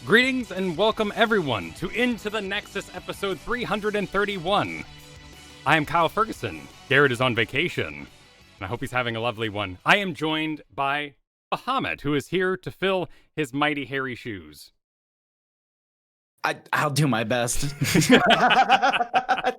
Greetings and welcome everyone to Into the Nexus episode 331. I am Kyle Fergusson. Garrett is on vacation, and I hope he's having a lovely one. I am joined by Bahamut, who is here to fill his mighty hairy shoes. I'll do my best.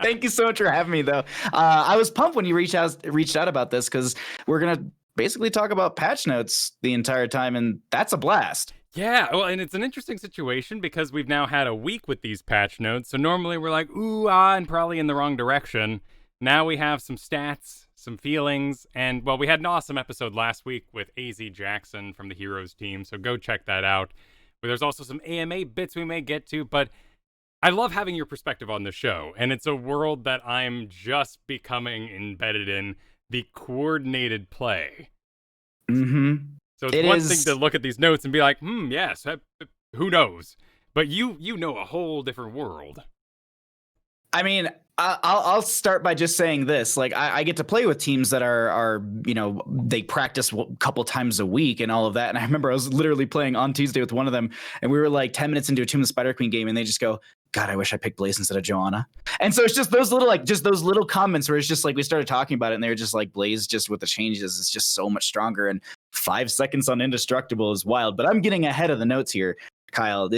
Thank you so much for having me, though. I was pumped when you reached out about this because we're gonna basically talk about patch notes the entire time, and that's a blast. Yeah, well, and it's an interesting situation because we've now had a week with these patch notes. So normally we're like, ooh, and probably in the wrong direction. Now we have some stats, some feelings, and, well, we had an awesome episode last week with AZ Jackson from the Heroes team, so go check that out. But there's also some AMA bits we may get to, but I love having your perspective on the show, and it's a world that I'm just becoming embedded in, the coordinated play. Mm-hmm. So it's one thing to look at these notes and be like, yes, who knows? But you know a whole different world. I mean, I'll start by just saying this. Like, I get to play with teams that are they practice a couple times a week and all of that. And I remember I was literally playing on Tuesday with one of them, and we were like 10 minutes into a Tomb of the Spider Queen game, and they just go, God, I wish I picked Blaze instead of Joanna. And so it's just those little comments where it's just like we started talking about it, and they were just like, Blaze just with the changes is just so much stronger, and 5 seconds on Indestructible is wild. But I'm getting ahead of the notes here, Kyle.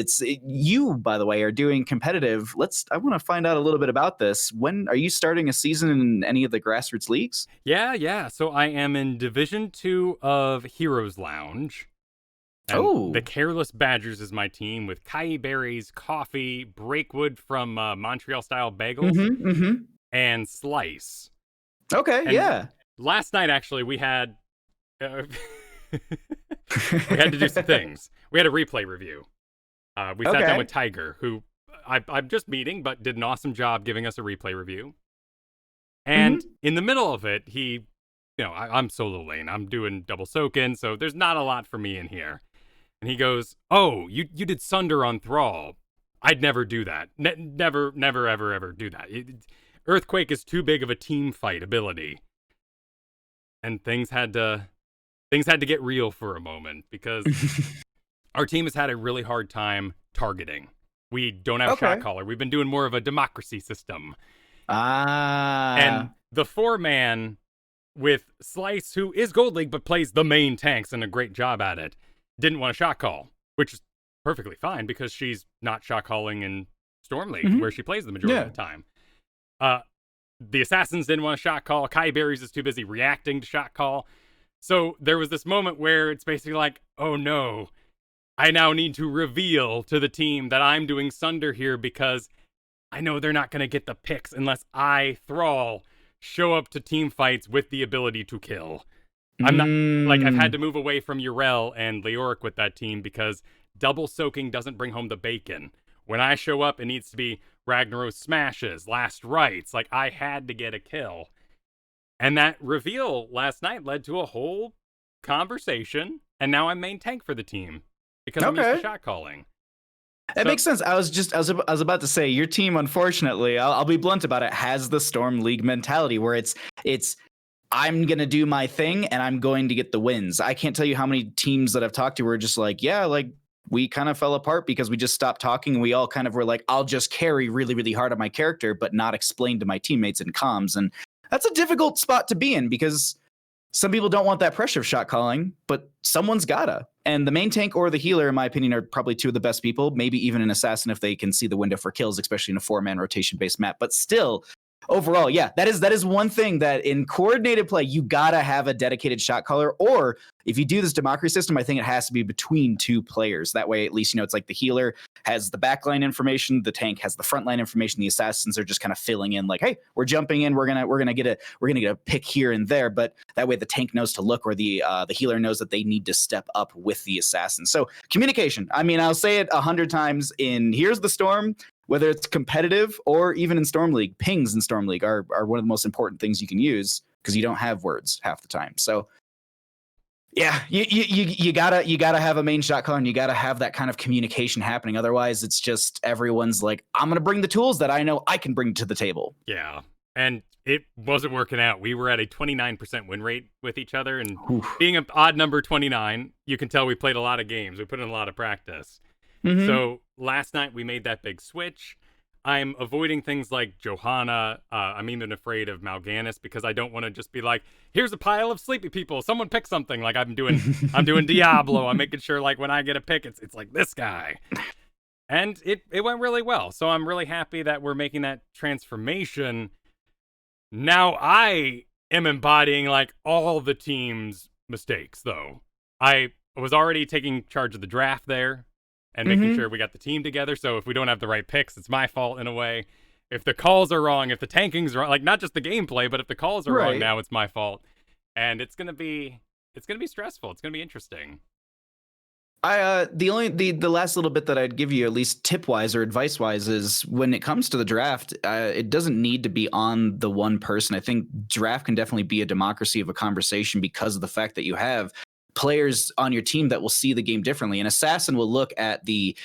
You, by the way, are doing competitive. I want to find out a little bit about this. When are you starting a season in any of the grassroots leagues? Yeah. So I am in Division 2 of Heroes Lounge. And the Careless Badgers is my team with Kai Berries, Coffee, Breakwood from Montreal Style Bagels, and Slice. Okay, and yeah. Last night, actually, we had we had to do some things. We had a replay review. We sat down with Tiger, who I'm just meeting, but did an awesome job giving us a replay review. And in the middle of it, he, I'm solo lane. I'm doing double soak-in, so there's not a lot for me in here. And he goes, oh, you did Sunder on Thrall. I'd never do that. Never, ever do that. Earthquake is too big of a team fight ability. And things had to get real for a moment because our team has had a really hard time targeting. We don't have shotcaller. We've been doing more of a democracy system. And the 4-man with Slice, who is Gold League but plays the main tanks and a great job at it, didn't want a shot call, which is perfectly fine because she's not shot calling in Storm League, where she plays the majority of the time. The Assassins didn't want a shot call. Kai Berries is too busy reacting to shot call. So there was this moment where it's basically like, oh no, I now need to reveal to the team that I'm doing Sunder here because I know they're not going to get the picks unless I, Thrall, show up to team fights with the ability to kill. I'm not, I've had to move away from Urel and Leoric with that team because double soaking doesn't bring home the bacon. When I show up, it needs to be Ragnaros smashes, last rites. I had to get a kill. And that reveal last night led to a whole conversation, and now I'm main tank for the team because I'm used to shot calling. That makes sense. I was about to say your team, unfortunately, I'll be blunt about it, has the Storm League mentality where it's I'm going to do my thing and I'm going to get the wins. I can't tell you how many teams that I've talked to were just like, we kind of fell apart because we just stopped talking. And we all kind of were like, I'll just carry really, really hard on my character, but not explain to my teammates in comms. And that's a difficult spot to be in because some people don't want that pressure of shot calling, but someone's gotta. And the main tank or the healer, in my opinion, are probably two of the best people, maybe even an assassin if they can see the window for kills, especially in a 4-man rotation-based map. But still, overall, yeah, that is one thing that in coordinated play, you gotta have a dedicated shot caller, or if you do this democracy system, I think it has to be between 2 players. That way, at least, it's like the healer has the backline information, the tank has the frontline information, the assassins are just kind of filling in like, hey, we're jumping in, we're gonna get a pick here and there, but that way the tank knows to look, or the healer knows that they need to step up with the assassin. So communication. I mean, I'll say it 100 times in Here's the Storm. Whether it's competitive or even in Storm League, pings in Storm League are one of the most important things you can use because you don't have words half the time. So, yeah, you gotta have a main shot caller and you gotta have that kind of communication happening. Otherwise, it's just everyone's like, I'm gonna bring the tools that I know I can bring to the table. Yeah, and it wasn't working out. We were at a 29% win rate with each other, and being an odd number 29, you can tell we played a lot of games. We put in a lot of practice. So last night we made that big switch. I'm avoiding things like Johanna. I'm even afraid of Mal'Ganis because I don't want to just be like, here's a pile of sleepy people. Someone pick something. Like I'm doing Diablo. I'm making sure like when I get a pick, it's like this guy. And it went really well. So I'm really happy that we're making that transformation. Now I am embodying like all the team's mistakes, though. I was already taking charge of the draft there and making sure we got the team together. So if we don't have the right picks, it's my fault in a way. If the calls are wrong, if the tanking's wrong, like not just the gameplay, but if the calls are wrong now, it's my fault. And it's gonna be stressful. It's gonna be interesting. The last little bit that I'd give you, at least tip wise or advice wise, is when it comes to the draft, it doesn't need to be on the one person. I think draft can definitely be a democracy of a conversation because of the fact that you have players on your team that will see the game differently. An assassin will look at the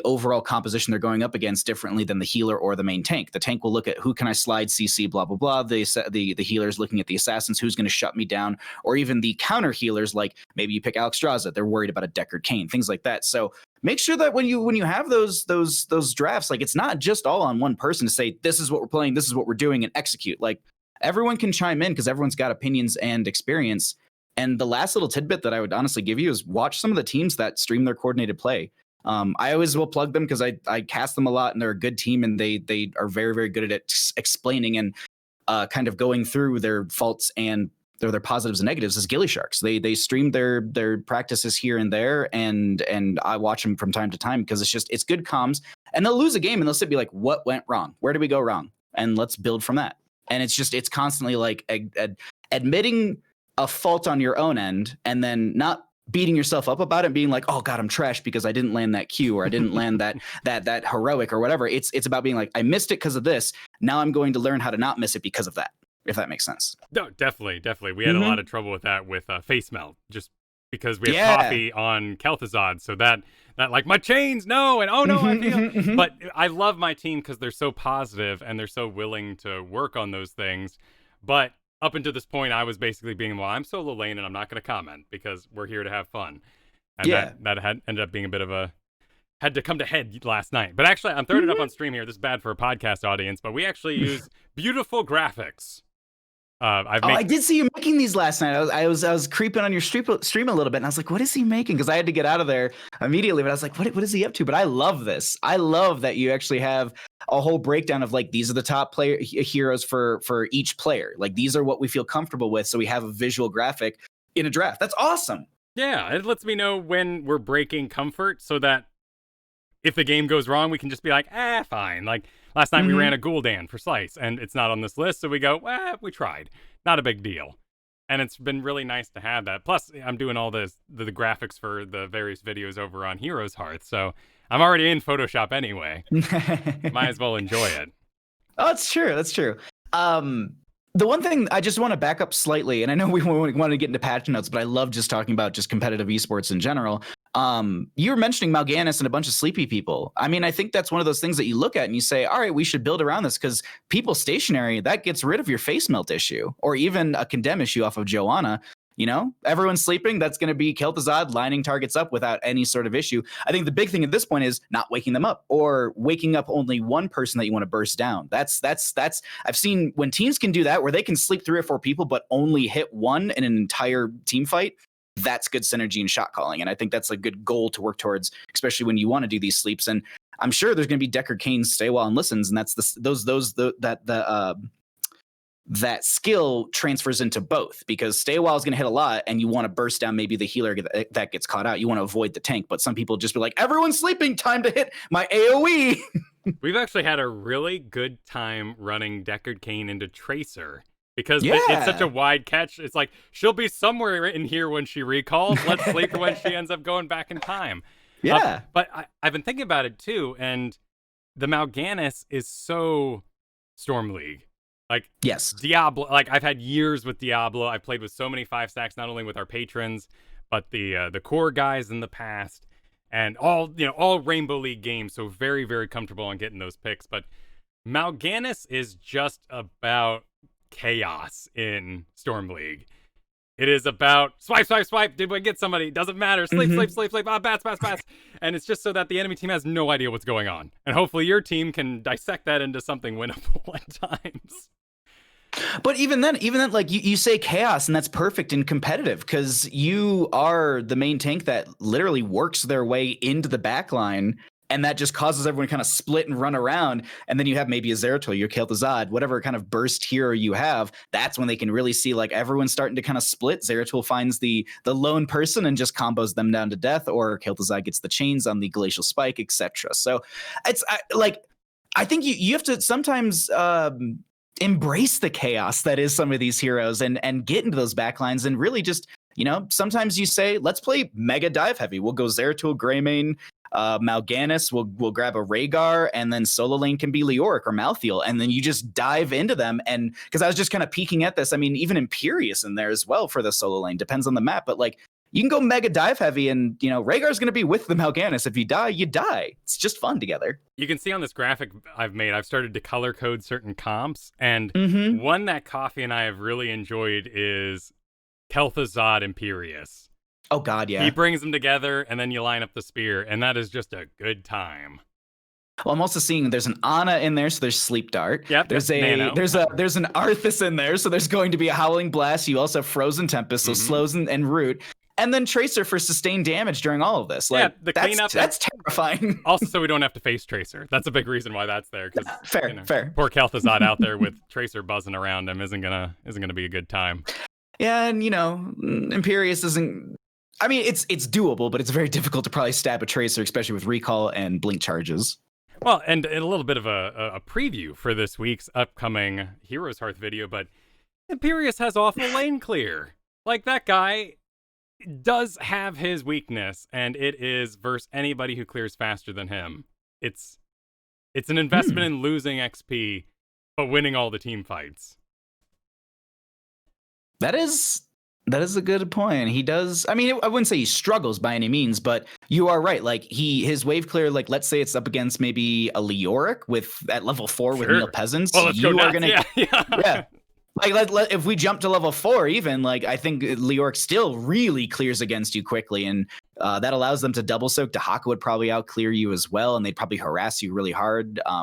overall composition they're going up against differently than the healer or the main tank. The tank will look at who can I slide CC, blah, blah, blah. The healer's looking at the assassins, who's going to shut me down, or even the counter healers, like maybe you pick Alexstrasza, they're worried about a Deckard Cain, things like that. So make sure that when you have those drafts, like it's not just all on one person to say, this is what we're playing, this is what we're doing, and execute. Like everyone can chime in because everyone's got opinions and experience. And the last little tidbit that I would honestly give you is watch some of the teams that stream their coordinated play. I always will plug them because I cast them a lot and they're a good team and they are very, very good at explaining and kind of going through their faults and their positives and negatives as Ghillie Sharks. They stream their practices here and there and I watch them from time to time because it's good comms, and they'll lose a game and they'll sit and be like, what went wrong? Where did we go wrong? And let's build from that. And it's constantly like admitting a fault on your own end and then not beating yourself up about it and being like, oh God, I'm trash because I didn't land that Q or I didn't land that heroic or whatever. It's about being like, I missed it because of this. Now I'm going to learn how to not miss it because of that, if that makes sense. No, definitely. We had a lot of trouble with that with Face Melt, just because we have coffee on Kel'Thuzad. So that like my chains, no, and oh no, I feel. But I love my team because they're so positive and they're so willing to work on those things. But up until this point, I was basically being, well, I'm solo lane and I'm not going to comment because we're here to have fun. And that had ended up being a bit of had to come to head last night. But actually, I'm throwing it up on stream here. This is bad for a podcast audience, but we actually use beautiful graphics. I did see you making these last night. I was creeping on your stream a little bit, and I was like, "What is he making?" Because I had to get out of there immediately. But I was like, "What is he up to?" But I love this. I love that you actually have a whole breakdown of like these are the top heroes for each player. Like these are what we feel comfortable with. So we have a visual graphic in a draft. That's awesome. Yeah, it lets me know when we're breaking comfort, so that if the game goes wrong, we can just be like, fine. Like last night we ran a Gul'dan for Slice, and it's not on this list, so we go, we tried. Not a big deal. And it's been really nice to have that. Plus, I'm doing all the graphics for the various videos over on Heroes Hearth, so I'm already in Photoshop anyway. Might as well enjoy it. Oh, that's true. That's true. The one thing I just want to back up slightly, and I know we want to get into patch notes, but I love just talking about just competitive esports in general. You were mentioning Mal'Ganis and a bunch of sleepy people. I mean, I think that's one of those things that you look at and you say, all right, we should build around this because people stationary, that gets rid of your face melt issue or even a condemn issue off of Johanna. You know, everyone's sleeping. That's going to be Kel'Thuzad lining targets up without any sort of issue. I think the big thing at this point is not waking them up or waking up only one person that you want to burst down. That's I've seen when teams can do that where they can sleep 3 or 4 people but only hit one in an entire team fight. That's good synergy and shot calling. And I think that's a good goal to work towards, especially when you want to do these sleeps. And I'm sure there's going to be Deckard Cain's stay while and listens. And that's that skill transfers into both because stay while is going to hit a lot and you want to burst down maybe the healer that gets caught out. You want to avoid the tank, but some people just be like, everyone's sleeping, time to hit my AoE. We've actually had a really good time running Deckard Cain into Tracer because it's such a wide catch. It's like, she'll be somewhere in here when she recalls. Let's sleep when she ends up going back in time. Yeah. But I've been thinking about it too, and the Mal'Ganis is so Storm League. Like, yes, Diablo, like I've had years with Diablo. I've played with so many 5 stacks, not only with our patrons, but the core guys in the past, and all Rainbow League games. So very, very comfortable on getting those picks. But Mal'Ganis is just about chaos in Storm League. It is about swipe, swipe, swipe. Did we get somebody? Doesn't matter. Sleep, sleep, sleep, sleep. Ah, bats, bats, bats. And it's just so that the enemy team has no idea what's going on. And hopefully your team can dissect that into something winnable at times. But even then, like you say chaos, and that's perfect in competitive because you are the main tank that literally works their way into the backline. And that just causes everyone to kind of split and run around. And then you have maybe a Zeratul, your Kel'Thuzad, whatever kind of burst hero you have. That's when they can really see like everyone's starting to kind of split. Zeratul finds the lone person and just combos them down to death, or Kel'Thuzad gets the chains on the Glacial Spike, etc. So it's I think you have to sometimes embrace the chaos that is some of these heroes and get into those backlines and really just, sometimes you say, let's play mega dive heavy. We'll go Zeratul, Greymane, Mal'Ganis, we'll grab a Rhaegar, and then solo lane can be Leoric or Malthael, and then you just dive into them. And because I was just kind of peeking at this, I mean, even Imperius in there as well for the solo lane, depends on the map, but like you can go mega dive heavy, and Rhaegar's going to be with the Mal'Ganis. If you die, you die. It's just fun together. You can see on this graphic I've made, I've started to color code certain comps, and one that Coffee and I have really enjoyed is Kel'Thuzad Imperius. Oh God, yeah. He brings them together, and then you line up the spear, and that is just a good time. Well, I'm also seeing there's an Ana in there, so there's Sleep Dart. Yep, there's an Arthas in there, so there's going to be a Howling Blast. You also have Frozen Tempest, so slows and root, and then Tracer for sustained damage during all of this. Like, the cleanup. That's terrifying. Also, so we don't have to face Tracer. That's a big reason why that's there. Fair. Poor Kel'Thuzad out there with Tracer buzzing around him isn't gonna be a good time. Yeah, and Imperius isn't. I mean, it's doable, but it's very difficult to probably stab a Tracer, especially with recall and blink charges. Well, and a little bit of a preview for this week's upcoming Heroes Hearth video, but Imperius has awful lane clear. Like, that guy does have his weakness, and it is versus anybody who clears faster than him. It's an investment in losing XP, but winning all the team fights. That is a good point. He does. I mean, I wouldn't say he struggles by any means, but you are right. Like his wave clear, like let's say it's up against maybe a Leoric at level 4 with Neil Peasants. Well, let's go nuts. Yeah. Like if we jump to level 4, even like I think Leoric still really clears against you quickly, and that allows them to double soak. Dahaka would probably out clear you as well, and they'd probably harass you really hard. I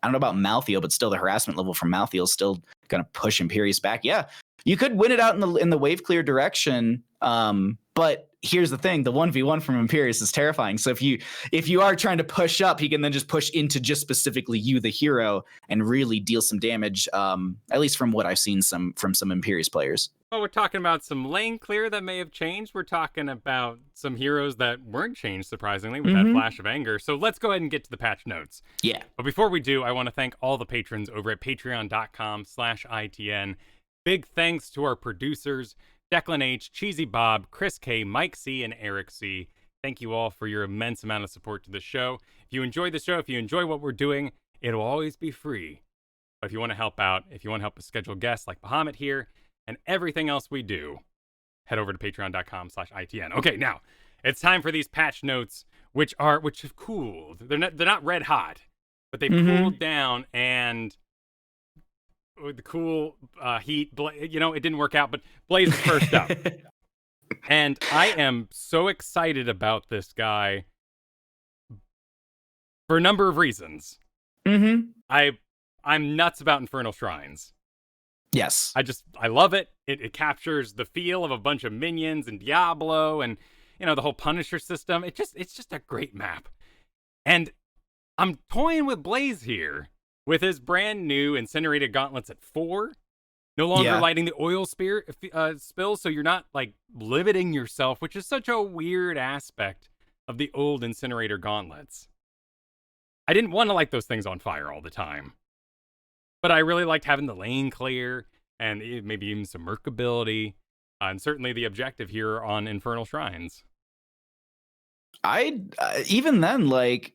don't know about Malthael, but still the harassment level from Malthael is still gonna push Imperius back. Yeah. You could win it out in the wave clear direction, but here's the thing: the 1v1 from Imperius is terrifying. So if you are trying to push up, he can then just push into just specifically you, the hero, and really deal some damage. At least from what I've seen from some Imperius players. Well, we're talking about some lane clear that may have changed. We're talking about some heroes that weren't changed, surprisingly, with that flash of anger. So let's go ahead and get to the patch notes. Yeah. But before we do, I want to thank all the patrons over at patreon.com/ITN. Big thanks to our producers, Declan H., Cheesy Bob, Chris K., Mike C., and Eric C. Thank you all for your immense amount of support to the show. If you enjoy the show, if you enjoy what we're doing, it'll always be free. But if you want to help out, if you want to help us schedule guests like Bahamut here, and everything else we do, head over to patreon.com/ITN. Okay, now, it's time for these patch notes, which have cooled. They're not red hot, but they've cooled down, and the cool heat, it didn't work out, but Blaze is first up. And I am so excited about this guy for a number of reasons. I'm nuts about Infernal Shrines. Yes. I love it. It captures the feel of a bunch of minions and Diablo and, the whole Punisher system. It's just a great map. And I'm toying with Blaze here with his brand new incinerated gauntlets at 4. No longer lighting the oil spill, so you're not like limiting yourself, which is such a weird aspect of the old incinerator gauntlets. I didn't want to light those things on fire all the time. But I really liked having the lane clear and maybe even some mercability, and certainly the objective here on Infernal Shrines. Even then, like,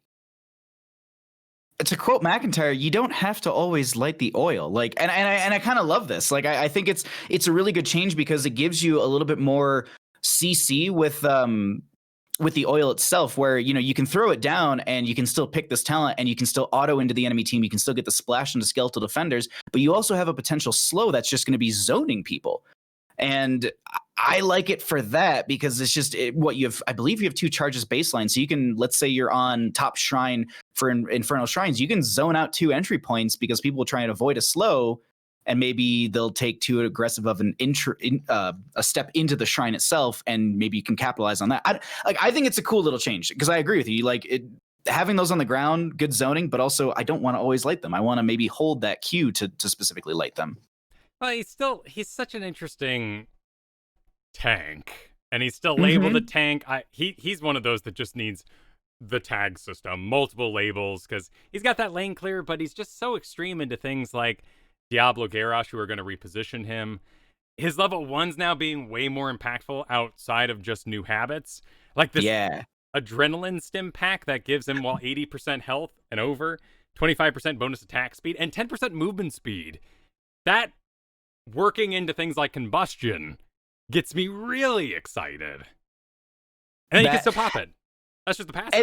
to quote McIntyre, you don't have to always light the oil. Like, and I kind of love this. Like, I think it's a really good change because it gives you a little bit more CC with the oil itself, where you can throw it down and you can still pick this talent and you can still auto into the enemy team. You can still get the splash into skeletal defenders, but you also have a potential slow that's just going to be zoning people. And I like it for that because it's just what you have. I believe you have 2 charges baseline, so you can, let's say you're on top shrine for Infernal Shrines, you can zone out 2 entry points because people will try and avoid a slow, and maybe they'll take too aggressive of a step into the shrine itself, and maybe you can capitalize on that. I think it's a cool little change because I agree with you. Like having those on the ground, good zoning, but also I don't want to always light them. I want to maybe hold that Q to specifically light them. Well, he's such an interesting tank, and he's still labeled a tank. He's one of those that just needs the tag system, multiple labels, because he's got that lane clear, but he's just so extreme into things like Diablo Garrosh, who are going to reposition him. His level 1's now being way more impactful outside of just new habits, like this adrenaline stim pack that gives him, while 80% health and over, 25% bonus attack speed and 10% movement speed. That working into things like combustion gets me really excited. And then you can still pop it. That's just the passive.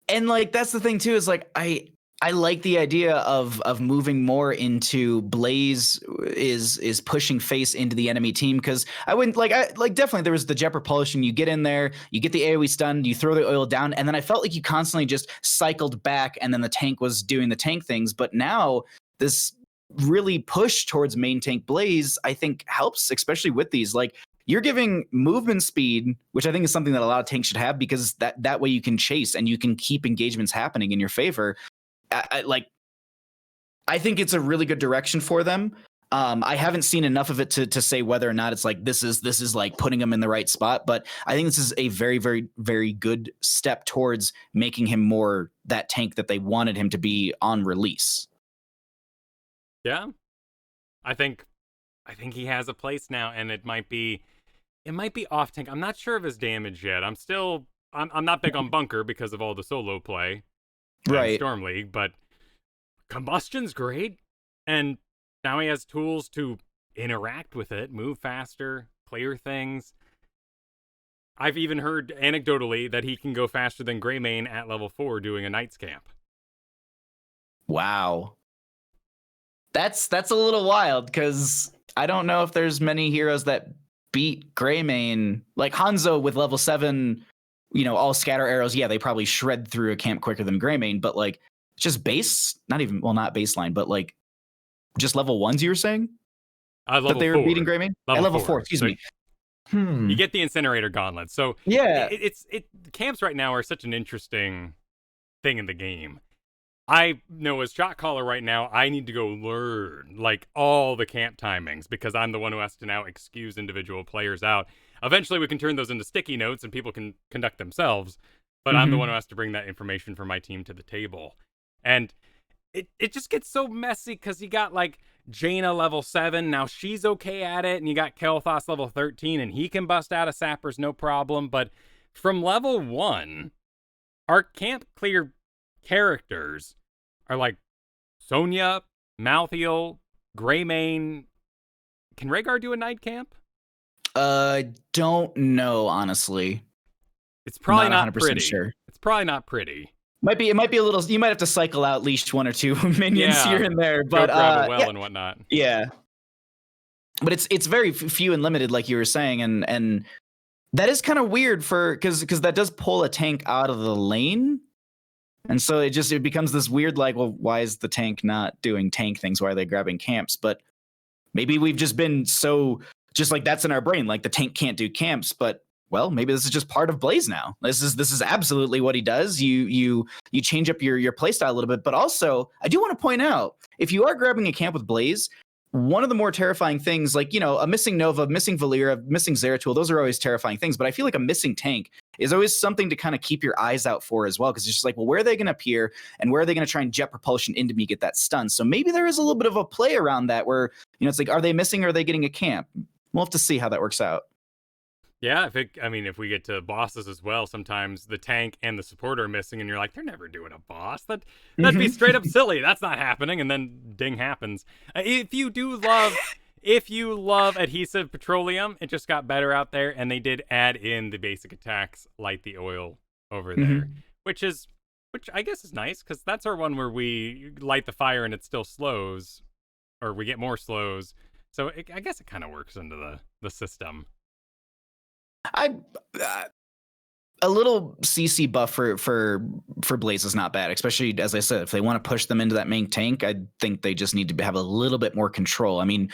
And like that's the thing too, is like I like the idea of moving more into Blaze is pushing face into the enemy team, because I wouldn't definitely there was the jet propulsion. You get in there, you get the AoE stun, you throw the oil down, and then I felt like you constantly just cycled back, and then the tank was doing the tank things. But now this really push towards main tank Blaze, I think helps, especially with these. Like you're giving movement speed, which I think is something that a lot of tanks should have, because that way you can chase and you can keep engagements happening in your favor. I think it's a really good direction for them. I haven't seen enough of it to say whether or not it's like this is like putting them in the right spot, but I think this is a very, very, very good step towards making him more that tank that they wanted him to be on release. Yeah, I think he has a place now, and it might be off tank. I'm not sure of his damage yet. I'm not big on bunker because of all the solo play, right? Storm League, but combustion's great, and now he has tools to interact with it, move faster, clear things. I've even heard anecdotally that he can go faster than Greymane at level 4 doing a Knight's Camp. Wow. That's a little wild, because I don't know if there's many heroes that beat Greymane. Like Hanzo with level 7, all scatter arrows. Yeah, they probably shred through a camp quicker than Greymane, but like just base, not baseline, but like just level 1s, you were saying? That they were beating Greymane? Level 4, excuse me. You get the Incinerator Gauntlet. So yeah, camps right now are such an interesting thing in the game. I know as shotcaller right now, I need to go learn like all the camp timings, because I'm the one who has to now excuse individual players out. Eventually we can turn those into sticky notes and people can conduct themselves, but I'm the one who has to bring that information for my team to the table. And it just gets so messy, because you got like Jaina level 7, now she's okay at it, and you got Kel'Thas level 13, and he can bust out of sappers no problem. But from level 1, our camp clear characters are like Sonya, Malthael, Greymane. Can Rhaegar do a night camp? Don't know, honestly. It's probably not pretty. Sure. It's probably not pretty. It might be a little. You might have to cycle out at least 1 or 2 minions here and there, but go grab a well and whatnot. Yeah, but it's very few and limited, like you were saying, and that is kind of weird because that does pull a tank out of the lane. And so it becomes this weird, like, well, why is the tank not doing tank things? Why are they grabbing camps? But maybe we've just been so just like that's in our brain, like the tank can't do camps. But well, maybe this is just part of Blaze now. This is absolutely what he does. You change up your playstyle a little bit, but also I do want to point out, if you are grabbing a camp with Blaze, one of the more terrifying things, like, a missing Nova, missing Valeera, missing Zeratul, those are always terrifying things. But I feel like a missing tank is always something to kind of keep your eyes out for as well. Because it's just like, well, where are they going to appear, and where are they going to try and jet propulsion into me, get that stun? So maybe there is a little bit of a play around that where, it's like, are they missing, or are they getting a camp? We'll have to see how that works out. Yeah, if we get to bosses as well, sometimes the tank and the support are missing, and you're like, they're never doing a boss. That'd be straight up silly. That's not happening, and then ding happens. If you love adhesive petroleum, it just got better out there, and they did add in the basic attacks, light the oil over there, which I guess is nice, because that's our one where we light the fire and it still slows, or we get more slows. So I guess it kind of works into the system. A little CC buff for Blaze is not bad, especially, as I said, if they want to push them into that main tank. I think they just need to have a little bit more control. I mean,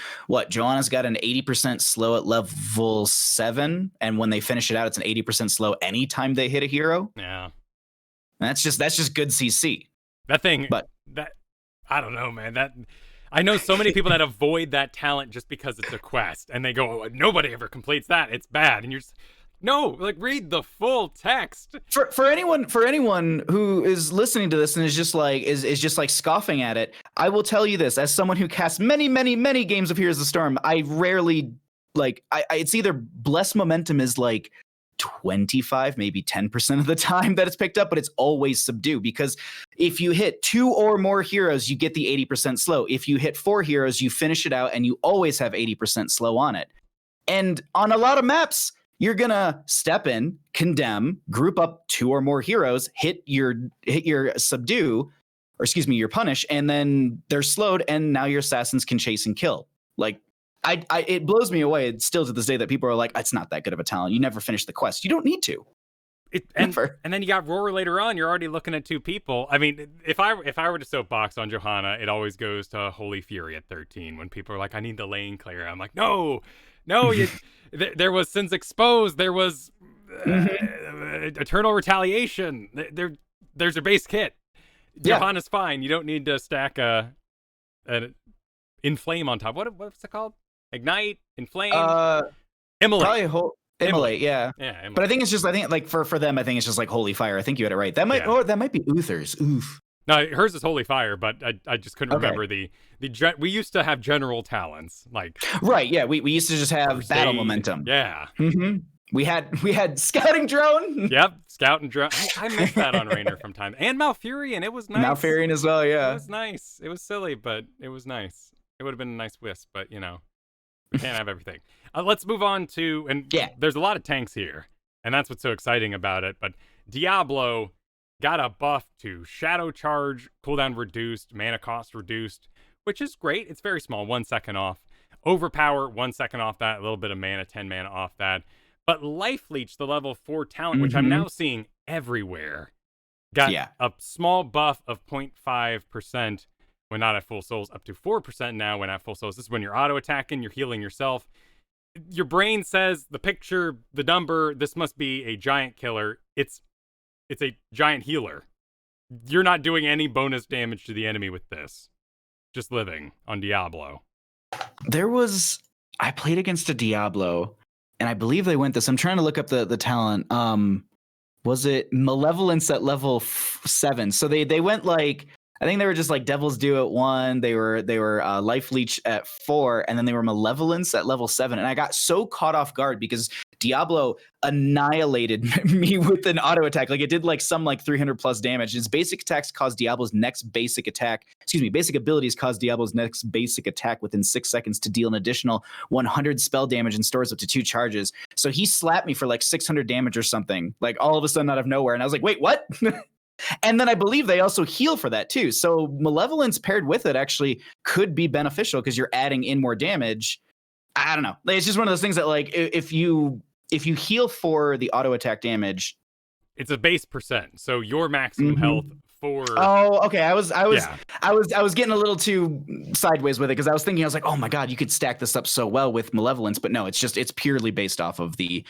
Joanna's got an 80% slow at level 7, and when they finish it out, it's an 80% slow anytime they hit a hero. Yeah, and that's just good CC. That thing, but that I don't know, man. That I know so many people that avoid that talent just because it's a quest, and they go, oh, nobody ever completes that. It's bad, and you're just. No, like read the full text. For anyone who is listening to this and is just like scoffing at it, I will tell you this: as someone who casts many games of Heroes of the Storm, I rarely it's either Bless Momentum is like 25, maybe 10% of the time that it's picked up, but it's always Subdue, because if you hit 2 or more heroes, you get the 80% slow. If you hit 4 heroes, you finish it out, and you always have 80% slow on it. And on a lot of maps, you're gonna step in, condemn, group up 2 or more heroes, hit your subdue, or excuse me, your punish, and then they're slowed, and now your assassins can chase and kill. Like, it blows me away. It's still to this day that people are like, it's not that good of a talent. You never finish the quest. You don't need to. And then you got Roar later on. You're already looking at 2 people. I mean, if I were to soapbox on Johanna, it always goes to Holy Fury at 13 when people are like, I need the lane clear. I'm like, no, there was Sins Exposed. There was Eternal Retaliation. There's a base kit. Yeah. Johanna's fine. You don't need to stack an Inflame on top. What's it called? Ignite? Inflame? Immolate. Probably Immolate, yeah. Immolate. But I think like for them, I think it's just like Holy Fire. I think you had it right. That might be Uther's. Oof. No, hers is Holy Fire, but I just couldn't remember the we used to have general talents, like right. Yeah, we used to just have Crusade. Battle momentum. Yeah. Mm-hmm. We had Scouting Drone. Yep, Scouting Drone. I missed that on Raynor from time, and Malfurion. It was nice. Malfurion as well. Yeah, it was nice. It was silly, but it was nice. It would have been a nice wisp, but we can't have everything. Let's move on to there's a lot of tanks here, and that's what's so exciting about it. But Diablo got a buff to Shadow Charge, cooldown reduced, mana cost reduced, which is great. It's very small, 1 second off. Overpower, 1 second off that, a little bit of mana, 10 mana off that. But Life Leech, the level 4 talent, which I'm now seeing everywhere, got a small buff of 0.5% when not at full souls, up to 4% now when at full souls. This is when you're auto-attacking, you're healing yourself. Your brain says, the picture, the number, this must be a giant killer. It's a giant healer. You're not doing any bonus damage to the enemy with this. Just living on Diablo. I played against a Diablo, and I believe they went this. I'm trying to look up the talent. Was it Malevolence at level 7? So they went like, I think they were just like Devil's Due at 1. They were Life Leech at 4, and then they were Malevolence at level 7. And I got so caught off guard because Diablo annihilated me with an auto attack. Like it did like some 300 plus damage. His basic attacks caused Diablo's next basic attack. Basic abilities caused Diablo's next basic attack within 6 seconds to deal an additional 100 spell damage and stores up to 2 charges. So he slapped me for like 600 damage or something, like all of a sudden out of nowhere. And I was like, wait, what? And then I believe they also heal for that too. So Malevolence paired with it actually could be beneficial because you're adding in more damage. I don't know. It's just one of those things that like if you heal for the auto attack damage, it's a base percent. So your maximum health for. Oh, okay. I was getting a little too sideways with it because I was thinking, I was like, oh my god, you could stack this up so well with Malevolence, but no, it's purely based off of the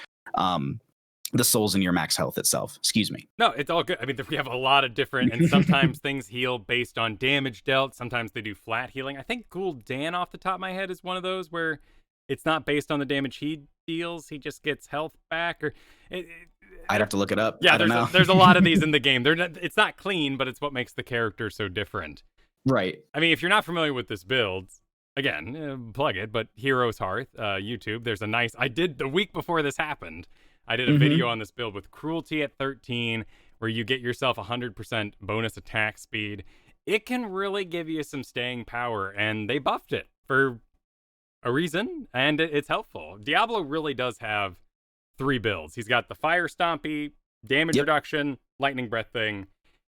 souls in your max health itself. Excuse me. No, it's all good. I mean, we have a lot of different, and sometimes things heal based on damage dealt. Sometimes they do flat healing. I think Gul'dan off the top of my head is one of those where it's not based on the damage he deals. He just gets health back. I'd have to look it up. Yeah, there's a lot of these in the game. It's not clean, but it's what makes the character so different. Right. I mean, if you're not familiar with this build, again, plug it, but Heroes Hearth, YouTube, there's a nice, I did the week before this happened, I did a video on this build with Cruelty at 13, where you get yourself 100% bonus attack speed. It can really give you some staying power, and they buffed it for a reason, and it's helpful. Diablo really does have 3 builds. He's got the Fire Stompy, damage reduction, Lightning Breath thing.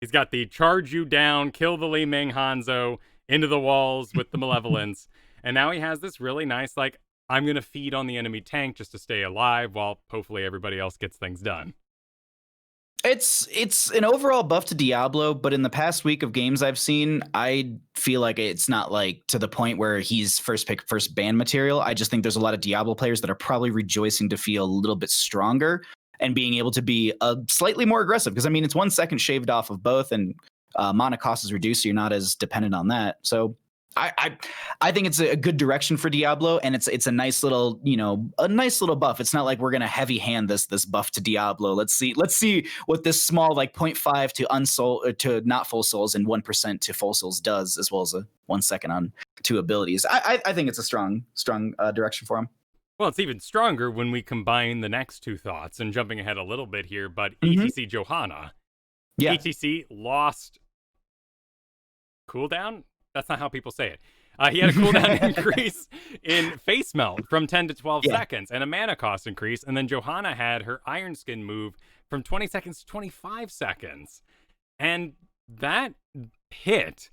He's got the charge you down, kill the Li Ming Hanzo, into the walls with the Malevolence. And now he has this really nice, like, I'm going to feed on the enemy tank just to stay alive while hopefully everybody else gets things done. It's an overall buff to Diablo, but in the past week of games I've seen, I feel like it's not like to the point where he's first pick, first ban material. I just think there's a lot of Diablo players that are probably rejoicing to feel a little bit stronger and being able to be slightly more aggressive. Because I mean, it's 1 second shaved off of both, and mana cost is reduced, so you're not as dependent on that. So I think it's a good direction for Diablo, and it's a nice little, a nice little buff. It's not like we're gonna heavy hand this buff to Diablo. Let's see what this small like 0.5 to unsoul to not full souls and 1% to full souls does, as well as a 1 second on 2 abilities. I think it's a strong direction for him. Well, it's even stronger when we combine the next 2 thoughts, and jumping ahead a little bit here, but ETC Johanna. Yeah. ETC lost cooldown? That's not how people say it. He had a cooldown increase in face melt from 10 to 12 seconds and a mana cost increase. And then Johanna had her Iron Skin move from 20 seconds to 25 seconds. And that hit.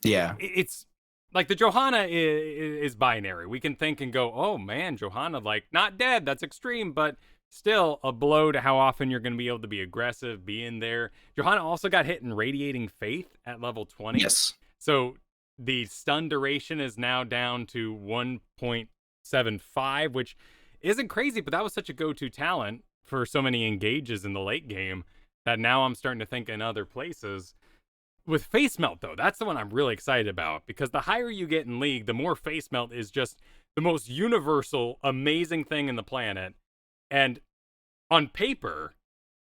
Yeah. It's like the Johanna is binary. We can think and go, oh man, Johanna, like not dead. That's extreme, but still a blow to how often you're going to be able to be aggressive, be in there. Johanna also got hit in Radiating Faith at level 20. Yes. So the stun duration is now down to 1.75, which isn't crazy, but that was such a go-to talent for so many engages in the late game that now I'm starting to think in other places. With Face Melt, though, that's the one I'm really excited about, because the higher you get in League, the more Face Melt is just the most universal, amazing thing in the planet. And on paper,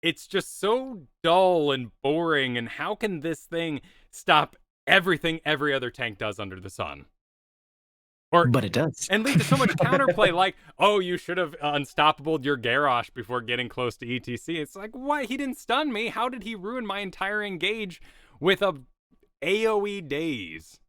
it's just so dull and boring, and how can this thing stop everything every other tank does under the sun? But it does. And lead to so much counterplay, like, oh, you should have unstoppabled your Garrosh before getting close to ETC. It's like, what? He didn't stun me. How did he ruin my entire engage with a AoE daze?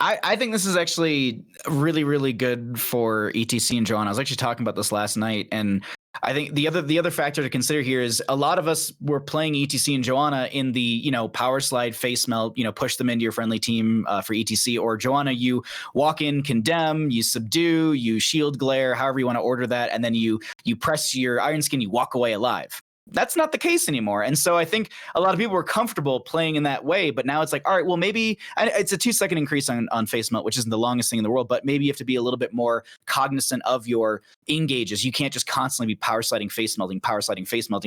I think this is actually really, really good for ETC and Johanna. I was actually talking about this last night, and I think the other factor to consider here is a lot of us were playing ETC and Johanna in the, power slide, face melt, push them into your friendly team for ETC, or Johanna, you walk in, condemn, you subdue, you shield glare, however you want to order that, and then you press your Iron Skin, you walk away alive. That's not the case anymore. And so I think a lot of people were comfortable playing in that way, but now it's like, all right, well, maybe it's a 2 second increase on face melt, which isn't the longest thing in the world, but maybe you have to be a little bit more cognizant of your engages. You can't just constantly be power sliding, face melting.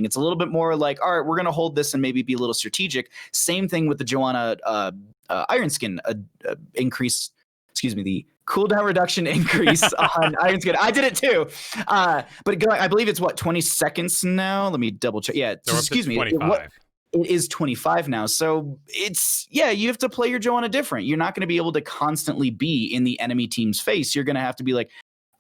It's a little bit more like, all right, we're going to hold this and maybe be a little strategic. Same thing with the Johanna Iron Skin increase. Excuse me, the cooldown reduction increase on Iron Skin. I did it too. But I believe it's 20 seconds now. Let me double check. Yeah, so excuse me. 25. It is 25 now. So you have to play your Johanna different. You're not going to be able to constantly be in the enemy team's face. You're going to have to be like,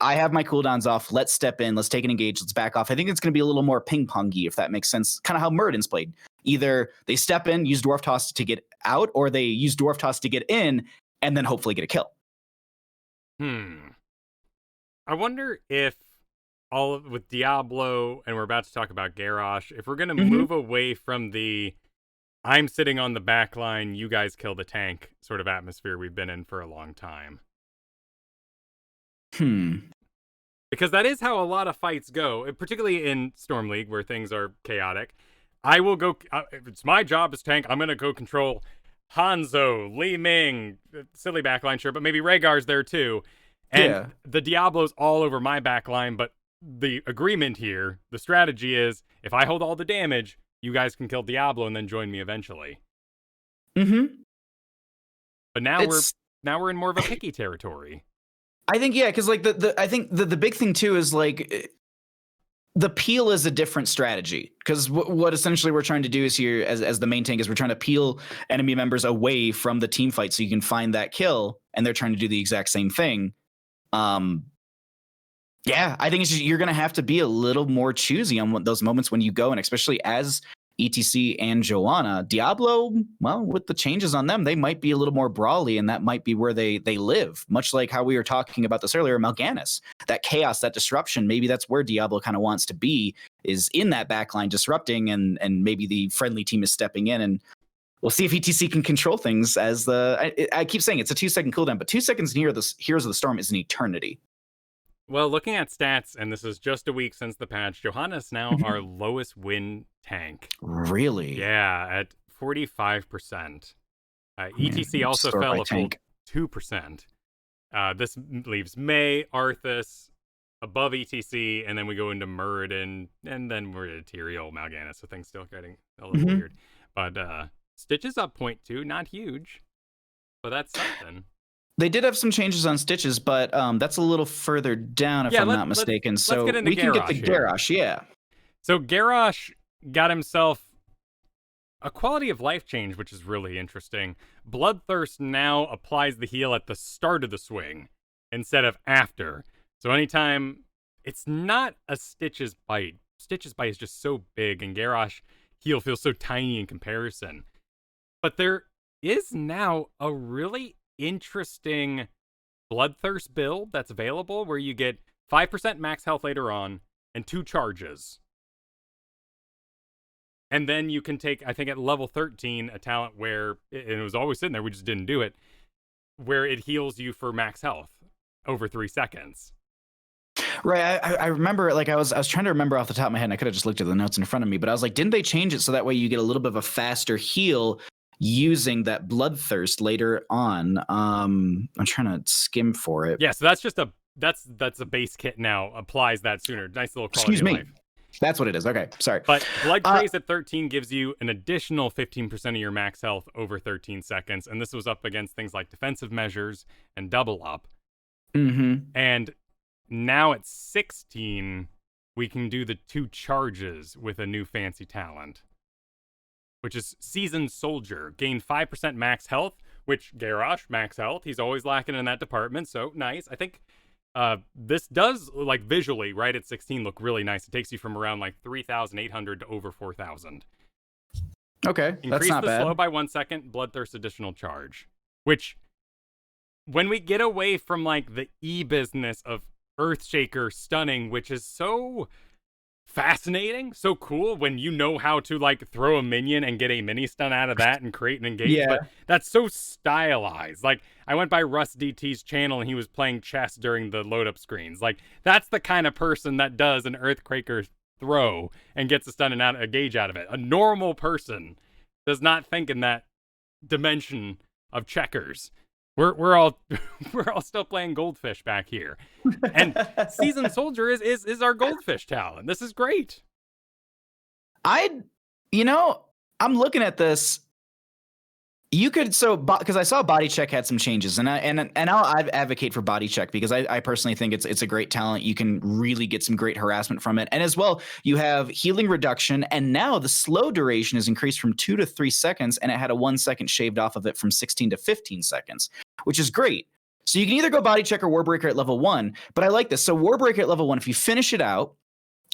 I have my cooldowns off. Let's step in. Let's take an engage. Let's back off. I think it's going to be a little more ping-pongy, if that makes sense. Kind of how Muradin's played. Either they step in, use Dwarf Toss to get out, or they use Dwarf Toss to get in and then hopefully get a kill. I wonder if with Diablo, and we're about to talk about Garrosh, if we're going to move away from the I'm sitting on the back line, you guys kill the tank sort of atmosphere we've been in for a long time. Because that is how a lot of fights go, particularly in Storm League where things are chaotic. I will go, it's my job as tank, I'm going to go control Hanzo, Li Ming, silly backline, sure, but maybe Rhaegar's there too. And the Diablo's all over my backline, but the agreement here, the strategy is, if I hold all the damage, you guys can kill Diablo and then join me eventually. But now we're in more of a picky territory. I think, because like I think the big thing too is like the peel is a different strategy, because what essentially we're trying to do is here as the main tank is we're trying to peel enemy members away from the team fight so you can find that kill, and they're trying to do the exact same thing. I think it's just, you're going to have to be a little more choosy on those moments when you go, and especially as ETC and Johanna. Diablo, well, with the changes on them, they might be a little more brawly, and that might be where they live. Much like how we were talking about this earlier, Mal'Ganis, that chaos, that disruption, maybe that's where Diablo kind of wants to be, is in that backline disrupting, and maybe the friendly team is stepping in. And we'll see if ETC can control things as I keep saying it's a 2-second cooldown, but 2 seconds near the Heroes of the Storm is an eternity. Well, looking at stats, and this is just a week since the patch, Johanna is now our lowest win tank. Really? Yeah, at 45%. ETC also fell a full 2%. This leaves May, Arthas above ETC, and then we go into Muradin, and then we're at Tyrael, Mal'Ganis, so things still getting a little weird. But Stitches up 0.2, not huge, but that's something. They did have some changes on Stitches, but that's a little further down if I'm not mistaken. So we can get to Garrosh, yeah. So Garrosh got himself a quality of life change, which is really interesting. Bloodthirst now applies the heal at the start of the swing instead of after. So anytime, it's not a Stitches bite. Stitches bite is just so big, and Garrosh heal feels so tiny in comparison. But there is now a really interesting Bloodthirst build that's available where you get 5% max health later on and 2 charges. And then you can take, I think at level 13, a talent where, and it was always sitting there, we just didn't do it, where it heals you for max health over 3 seconds. Right, I remember, like, I was trying to remember off the top of my head, and I could have just looked at the notes in front of me, but I was like, didn't they change it so that way you get a little bit of a faster heal using that Bloodthirst later on? I'm trying to skim for it. Yeah, so that's just that's a base kit now, applies that sooner. Nice little quality of life. That's what it is. Okay, sorry. But Blood Craze at 13 gives you an additional 15% of your max health over 13 seconds, and this was up against things like defensive measures and double up. And now at 16, we can do the 2 charges with a new fancy talent, which is Seasoned Soldier. Gain 5% max health, which Garrosh, max health. He's always lacking in that department, so nice. I think this does, like, visually, right at 16, look really nice. It takes you from around, like, 3,800 to over 4,000. Okay, that's not bad. Increase the slow by 1 second, Bloodthirst additional charge. Which, when we get away from, like, the E-business of Earthshaker stunning, which is so fascinating, so cool when you know how to, like, throw a minion and get a mini stun out of that and create an engage, but that's so stylized. Like, I went by Russ DT's channel and he was playing chess during the load up screens. Like, that's the kind of person that does an Earthquaker throw and gets a stun and a gauge out of it. A normal person does not think in that dimension of checkers. We're all still playing Goldfish back here, and Seasoned Soldier is our Goldfish talent. This is great. I'm looking at this. You could because I saw Body Check had some changes, and I'll advocate for Body Check because I personally think it's a great talent. You can really get some great harassment from it, and as well you have healing reduction, and now the slow duration is increased from 2 to 3 seconds, and it had a 1 second shaved off of it from 16 to 15 seconds, which is great. So you can either go Body Check or Warbreaker at level 1, but I like this. So Warbreaker at level 1, if you finish it out,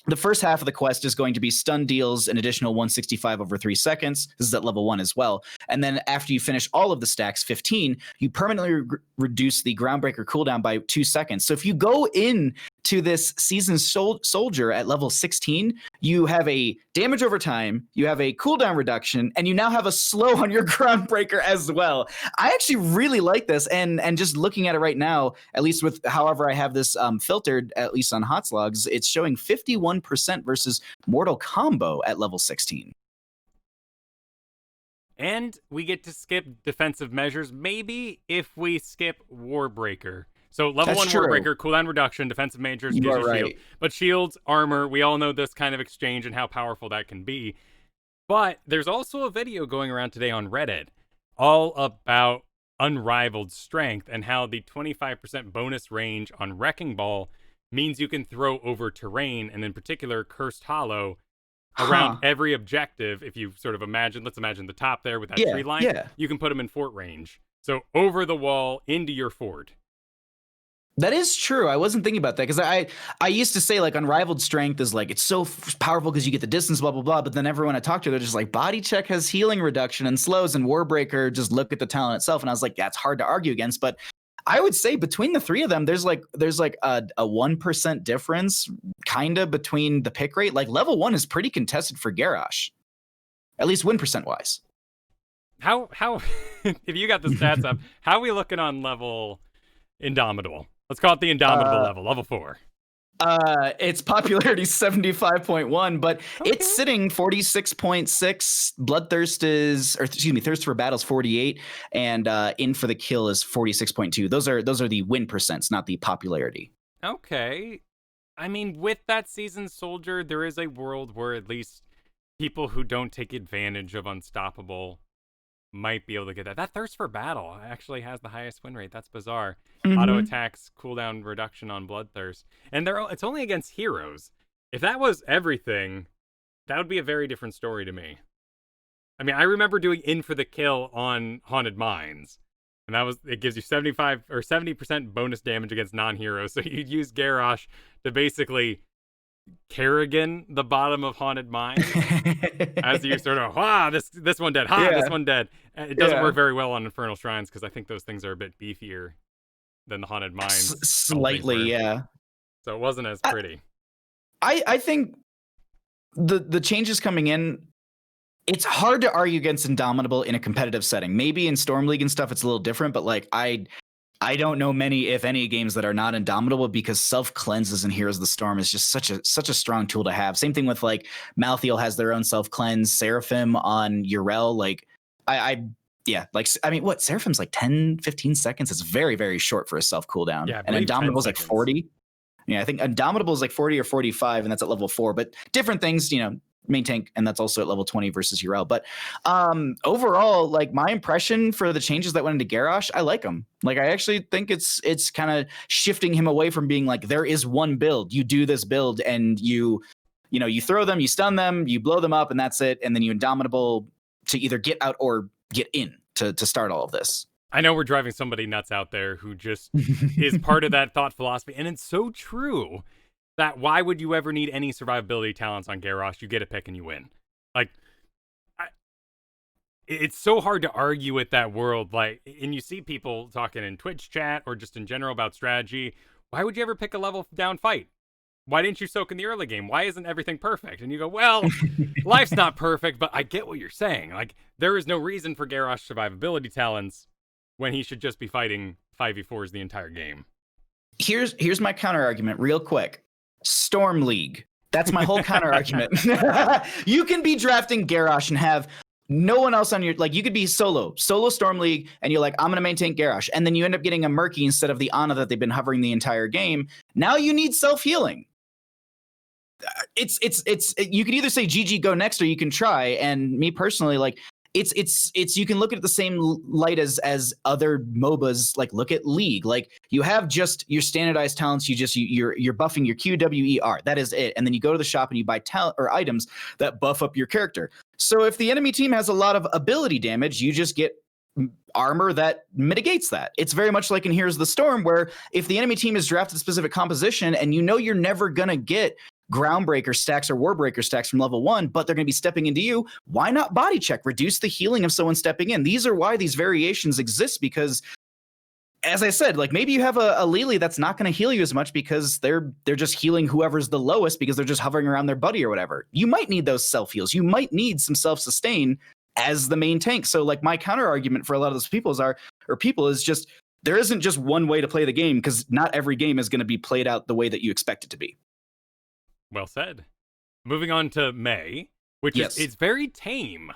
the first half of the quest is going to be stun deals an additional 165 over 3 seconds. This is at level 1 as well. And then after you finish all of the stacks, 15, you permanently reduce the Groundbreaker cooldown by 2 seconds. So if you go in to this Seasoned Soldier at level 16, you have a damage over time, you have a cooldown reduction, and you now have a slow on your Groundbreaker as well. I actually really like this, and just looking at it right now, at least with however I have this filtered, at least on Hotslogs, it's showing 51% versus Mortal Combo at level 16. And we get to skip defensive measures, maybe if we skip Warbreaker. So level 1 Warbreaker, cooldown reduction, defensive measures gives you shield. But shields, armor, we all know this kind of exchange and how powerful that can be. But there's also a video going around today on Reddit all about unrivaled strength and how the 25% bonus range on Wrecking Ball means you can throw over terrain, and in particular Cursed Hollow, around every objective. If you sort of let's imagine the top there with that tree line, you can put them in fort range. So over the wall into your fort. That is true. I wasn't thinking about that because I used to say, like, unrivaled strength is like, it's so powerful because you get the distance, blah, blah, blah. But then everyone I talked to, they're just like, Body Check has healing reduction and slows, and Warbreaker, just look at the talent itself. And I was like, that's hard to argue against. But I would say between the three of them, there's like a 1% difference kind of between the pick rate. Like level 1 is pretty contested for Garrosh, at least win percent wise. how if you got the stats up, how are we looking on level Indomitable? Let's call it the Indomitable level 4. Its popularity 75.1, but Okay. it's sitting 46.6. Bloodthirst is, or excuse me, Thirst for Battle's 48, and In for the Kill is 46.2. Those are the win percents, not the popularity. Okay. I mean, with that seasoned soldier, there is a world where at least people who don't take advantage of Unstoppable might be able to get that. That Thirst for Battle actually has the highest win rate. That's bizarre. Auto attacks, cooldown reduction on Bloodthirst. And it's only against heroes. If that was everything, that would be a very different story to me. I mean, I remember doing In for the Kill on Haunted Mines. And it gives you 75 or 70% bonus damage against non-heroes. So you'd use Garrosh to basically Kerrigan the bottom of Haunted Mines as you sort of, this one dead, this one dead. It doesn't work very well on Infernal Shrines because I think those things are a bit beefier than the Haunted Mines. Slightly, yeah. So it wasn't as pretty. I think the changes coming in, it's hard to argue against Indomitable in a competitive setting. Maybe in Storm League and stuff, it's a little different, but like I don't know many, if any, games that are not Indomitable because self-cleanses in Heroes of the Storm is just such a strong tool to have. Same thing with like Malthael has their own self-cleanse, Seraphim on Urel. Like I mean, what Seraphim's like 10, 15 seconds. It's very, very short for a self cooldown. Yeah, and Indomitable's like 40. Yeah, I think Indomitable is like 40 or 45, and that's at level 4. But different things, main tank, and that's also at level 20 versus Urel. But overall, like my impression for the changes that went into Garrosh, I like them. Like I actually think it's kind of shifting him away from being like there is one build. You do this build, and you throw them, you stun them, you blow them up, and that's it. And then you Indomitable to either get out or get in to start all of this. I know we're driving somebody nuts out there who just is part of that thought philosophy, and it's so true that why would you ever need any survivability talents on Garrosh? You get a pick and you win. Like, it's so hard to argue with that world. Like, and you see people talking in Twitch chat or just in general about strategy. Why would you ever pick a level down fight? Why didn't you soak in the early game? Why isn't everything perfect? And you go, well, life's not perfect, but I get what you're saying. Like, there is no reason for Garrosh survivability talents when he should just be fighting 5v4s the entire game. Here's my counter argument real quick. Storm League. That's my whole counter argument. You can be drafting Garrosh and have no one else on your, like you could be solo Storm League and you're like, I'm going to maintain Garrosh. And then you end up getting a Murky instead of the Ana that they've been hovering the entire game. Now you need self-healing. It's you can either say GG go next or you can try. And me personally, like it's you can look at it the same light as other MOBAs. Like look at League. Like you have just your standardized talents. You're buffing your QWER. That is it. And then you go to the shop and you buy talent or items that buff up your character. So if the enemy team has a lot of ability damage, you just get armor that mitigates that. It's very much like in Heroes of the Storm, where if the enemy team is drafted a specific composition and you're never gonna get Groundbreaker stacks or Warbreaker stacks from level 1, but they're going to be stepping into you, why not body check? Reduce the healing of someone stepping in. These are why these variations exist, because as I said, like maybe you have a Lily that's not going to heal you as much because they're just healing whoever's the lowest because they're just hovering around their buddy or whatever. You might need those self heals. You might need some self-sustain as the main tank. So like my counter argument for a lot of those people is just there isn't just one way to play the game, because not every game is going to be played out the way that you expect it to be. Well said. Moving on to May, which is it's very tame.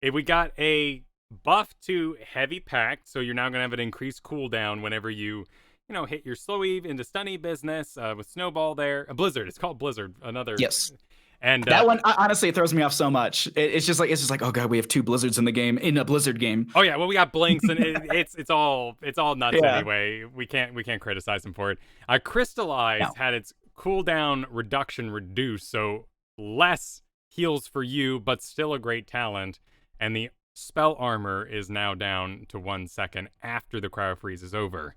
We got a buff to heavy pact, so you're now going to have an increased cooldown whenever you hit your slow eve into stunny business with Snowball there. A Blizzard. It's called Blizzard. Another. Yes. And that one honestly throws me off so much. It's just like oh god, we have 2 Blizzards in a Blizzard game. Oh yeah, well we got Blinks and it's all nuts anyway. We can't criticize them for it. Crystallize had its cooldown reduction reduced, so less heals for you, but still a great talent. And the spell armor is now down to 1 second after the cryo freeze is over.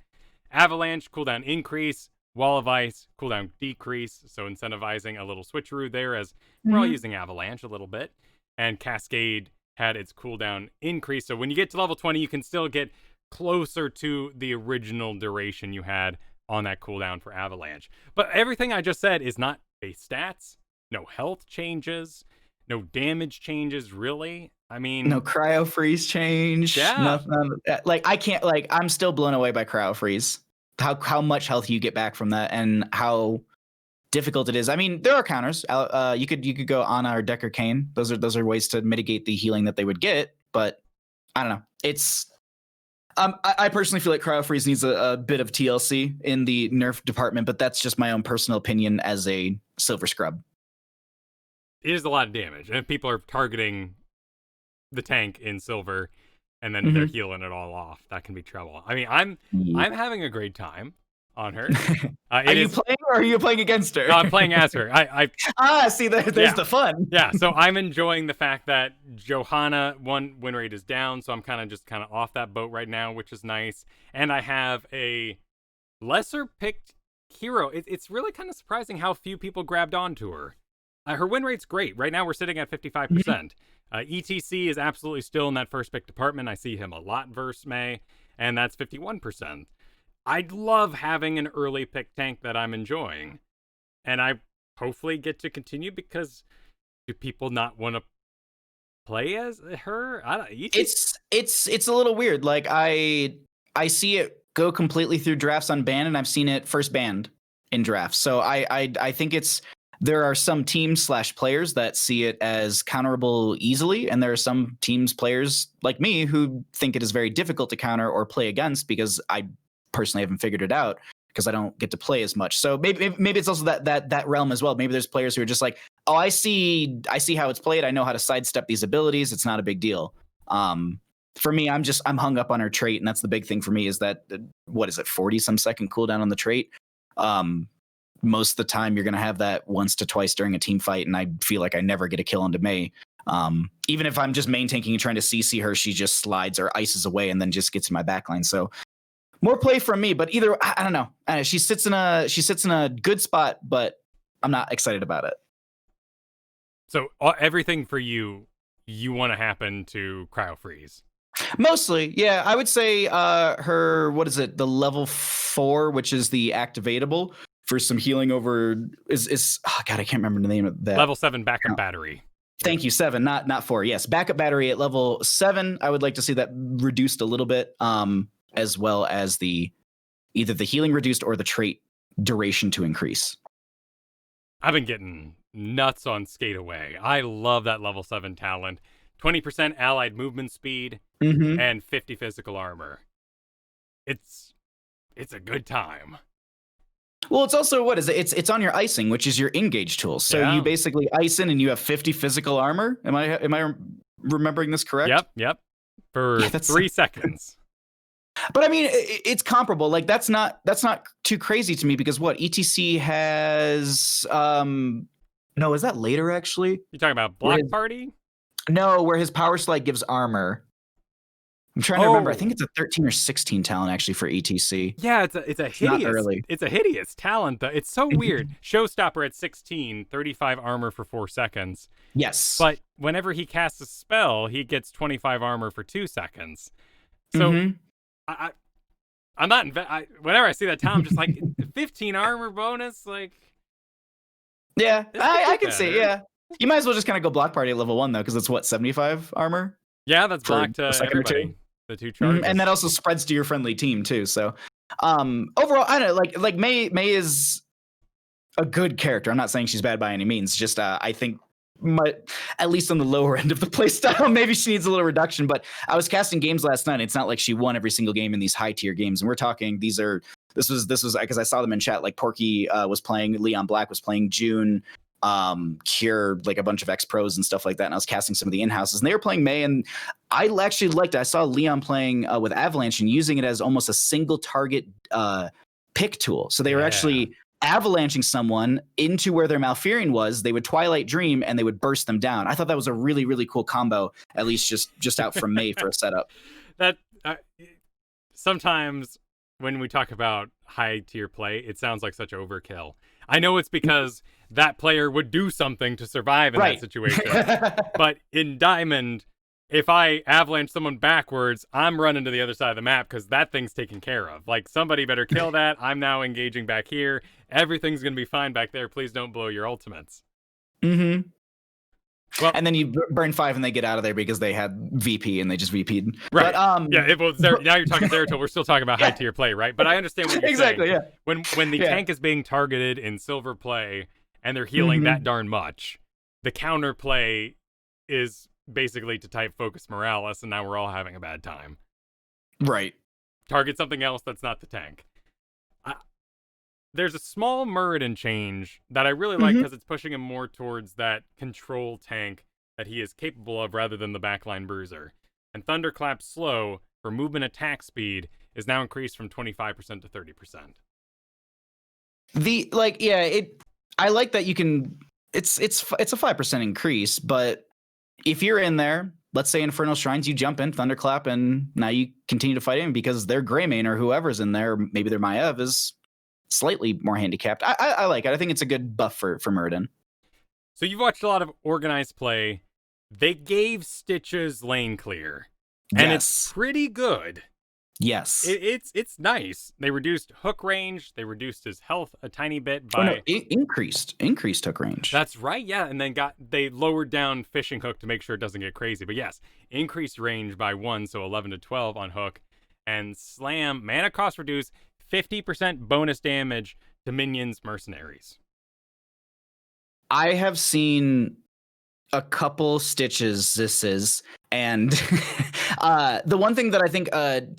Avalanche cooldown increase. Wall of Ice cooldown decrease, so incentivizing a little switcheroo there, as we're all using Avalanche a little bit. And Cascade had its cooldown increase, so when you get to level 20, you can still get closer to the original duration you had on that cooldown for Avalanche. But everything I just said is not base stats, no health changes, no damage changes, really. I mean, no cryo freeze change. Yeah. Nothing. Like I can't. Like I'm still blown away by cryo freeze. How much health you get back from that, and how difficult it is. I mean, there are counters. You could go Ana or Decker Kane. Those are ways to mitigate the healing that they would get. But I don't know. It's I personally feel like cryo freeze needs a bit of TLC in the nerf department, but that's just my own personal opinion as a silver scrub. It is a lot of damage, and if people are targeting the tank in silver, and then they're healing it all off, that can be trouble. I mean, I'm having a great time on her. Are you playing, or are you playing against her? No, I'm playing as her. See, there's the fun. Yeah, so I'm enjoying the fact that Johanna win rate is down, so I'm kind of off that boat right now, which is nice. And I have a lesser picked hero. It's really kind of surprising how few people grabbed onto her. Her win rate's great. Right now we're sitting at 55%. ETC is absolutely still in that first pick department. I see him a lot versus May, and that's 51%. I'd love having an early pick tank that I'm enjoying, and I hopefully get to continue, because do people not want to play as her? It's a little weird. Like I see it go completely through drafts unbanned, and I've seen it first banned in drafts. So I think there are some teams / players that see it as counterable easily, and there are some teams, players like me, who think it is very difficult to counter or play against, because I personally haven't figured it out, because I don't get to play as much. So maybe it's also that realm as well. Maybe there's players who are just like, oh, I see how it's played. I know how to sidestep these abilities. It's not a big deal. For me, I'm hung up on her trait, and that's the big thing for me, is that, what is it, 40 some second cooldown on the trait. Most of the time you're going to have that once to twice during a team fight, and I feel like I never get a kill onto May. Even if I'm just main tanking and trying to CC her, she just slides or ices away and then just gets in my backline. So more play from me, but either, I don't know. She sits in a good spot, but I'm not excited about it. So everything for you want to happen to cryo freeze? Mostly, yeah. I would say her, what is it, the level 4, which is the activatable for some healing over is oh god, I can't remember the name of that. Level 7 backup battery. Thank you, 7, not 4. Yes, backup battery at level 7. I would like to see that reduced a little bit, as well as either the healing reduced or the trait duration to increase. I've been getting nuts on Skate Away. I love that level 7 talent. 20% allied movement speed and 50 physical armor. It's a good time. Well, it's also, what is it? It's on your icing, which is your engage tool. So you basically ice in and you have 50 physical armor. Am I remembering this correct? Yep. For 3 seconds. But I mean, it's comparable. Like that's not too crazy to me, because what ETC has no, is that later actually? You talking about Block Party? No, where his power slide gives armor. I'm trying to remember. I think it's a 13 or 16 talent actually for ETC. Yeah, it's a hideous talent though. It's so weird. Showstopper at 16, 35 armor for 4 seconds. Yes. But whenever he casts a spell, he gets 25 armor for 2 seconds. So I'm not whenever I see that talent, I'm just like 15 armor bonus, like. Yeah, I can see. Yeah, you might as well just kind of go Block Party at level 1 though, because it's what, 75 armor. Yeah, that's blocked to everybody. The 2 charges. And that also spreads to your friendly team too. So overall, I don't know, like May is a good character. I'm not saying she's bad by any means. Just I think at least on the lower end of the playstyle, maybe she needs a little reduction. But I was casting games last night. It's not like she won every single game in these high tier games. And we're talking, this was because I saw them in chat. Like Porky was playing, Leon Black was playing, June, Cure, like a bunch of ex-pros and stuff like that, and I was casting some of the in-houses, and they were playing May, and I actually liked it. I saw Leon playing with Avalanche and using it as almost a single target pick tool. So they were actually avalanching someone into where their Malfurion was. They would Twilight Dream and they would burst them down. I thought that was a really, really cool combo, at least just out from May for a setup. That sometimes when we talk about high tier play, it sounds like such overkill. I know it's because that player would do something to survive in that situation. But in Diamond, if I avalanche someone backwards, I'm running to the other side of the map because that thing's taken care of. Like, somebody better kill that. I'm now engaging back here. Everything's going to be fine back there. Please don't blow your ultimates. Well, and then you burn 5 and they get out of there because they had VP and they just VP'd. Right. But, now you're talking Zeratul. We're still talking about high tier play, right? But I understand what you're exactly, saying. Yeah. When the tank is being targeted in silver play and they're healing that darn much, the counter play is basically to type focus Morales, and now we're all having a bad time. Right. Target something else that's not the tank. There's a small Muradin change that I really like because it's pushing him more towards that control tank that he is capable of rather than the backline bruiser. And Thunderclap's slow for movement attack speed is now increased from 25% to 30%. I like that you can. It's a 5% increase, but if you're in there, let's say Infernal Shrines, you jump in Thunderclap, and now you continue to fight him because their Greymane or whoever's in there, maybe their Maiev is slightly more handicapped. I like it. I think it's a good buff for Muradin. So you've watched a lot of organized play. They gave Stitches lane clear, and it's pretty good. Yes, it's nice. They reduced hook range. They reduced his health a tiny bit by increased hook range. That's right, yeah. And then they lowered down fishing hook to make sure it doesn't get crazy. But yes, increased range by 1, so 11 to 12 on hook, and slam mana cost reduced 50% bonus damage to minions mercenaries. I have seen a couple Stitches and the one thing that I think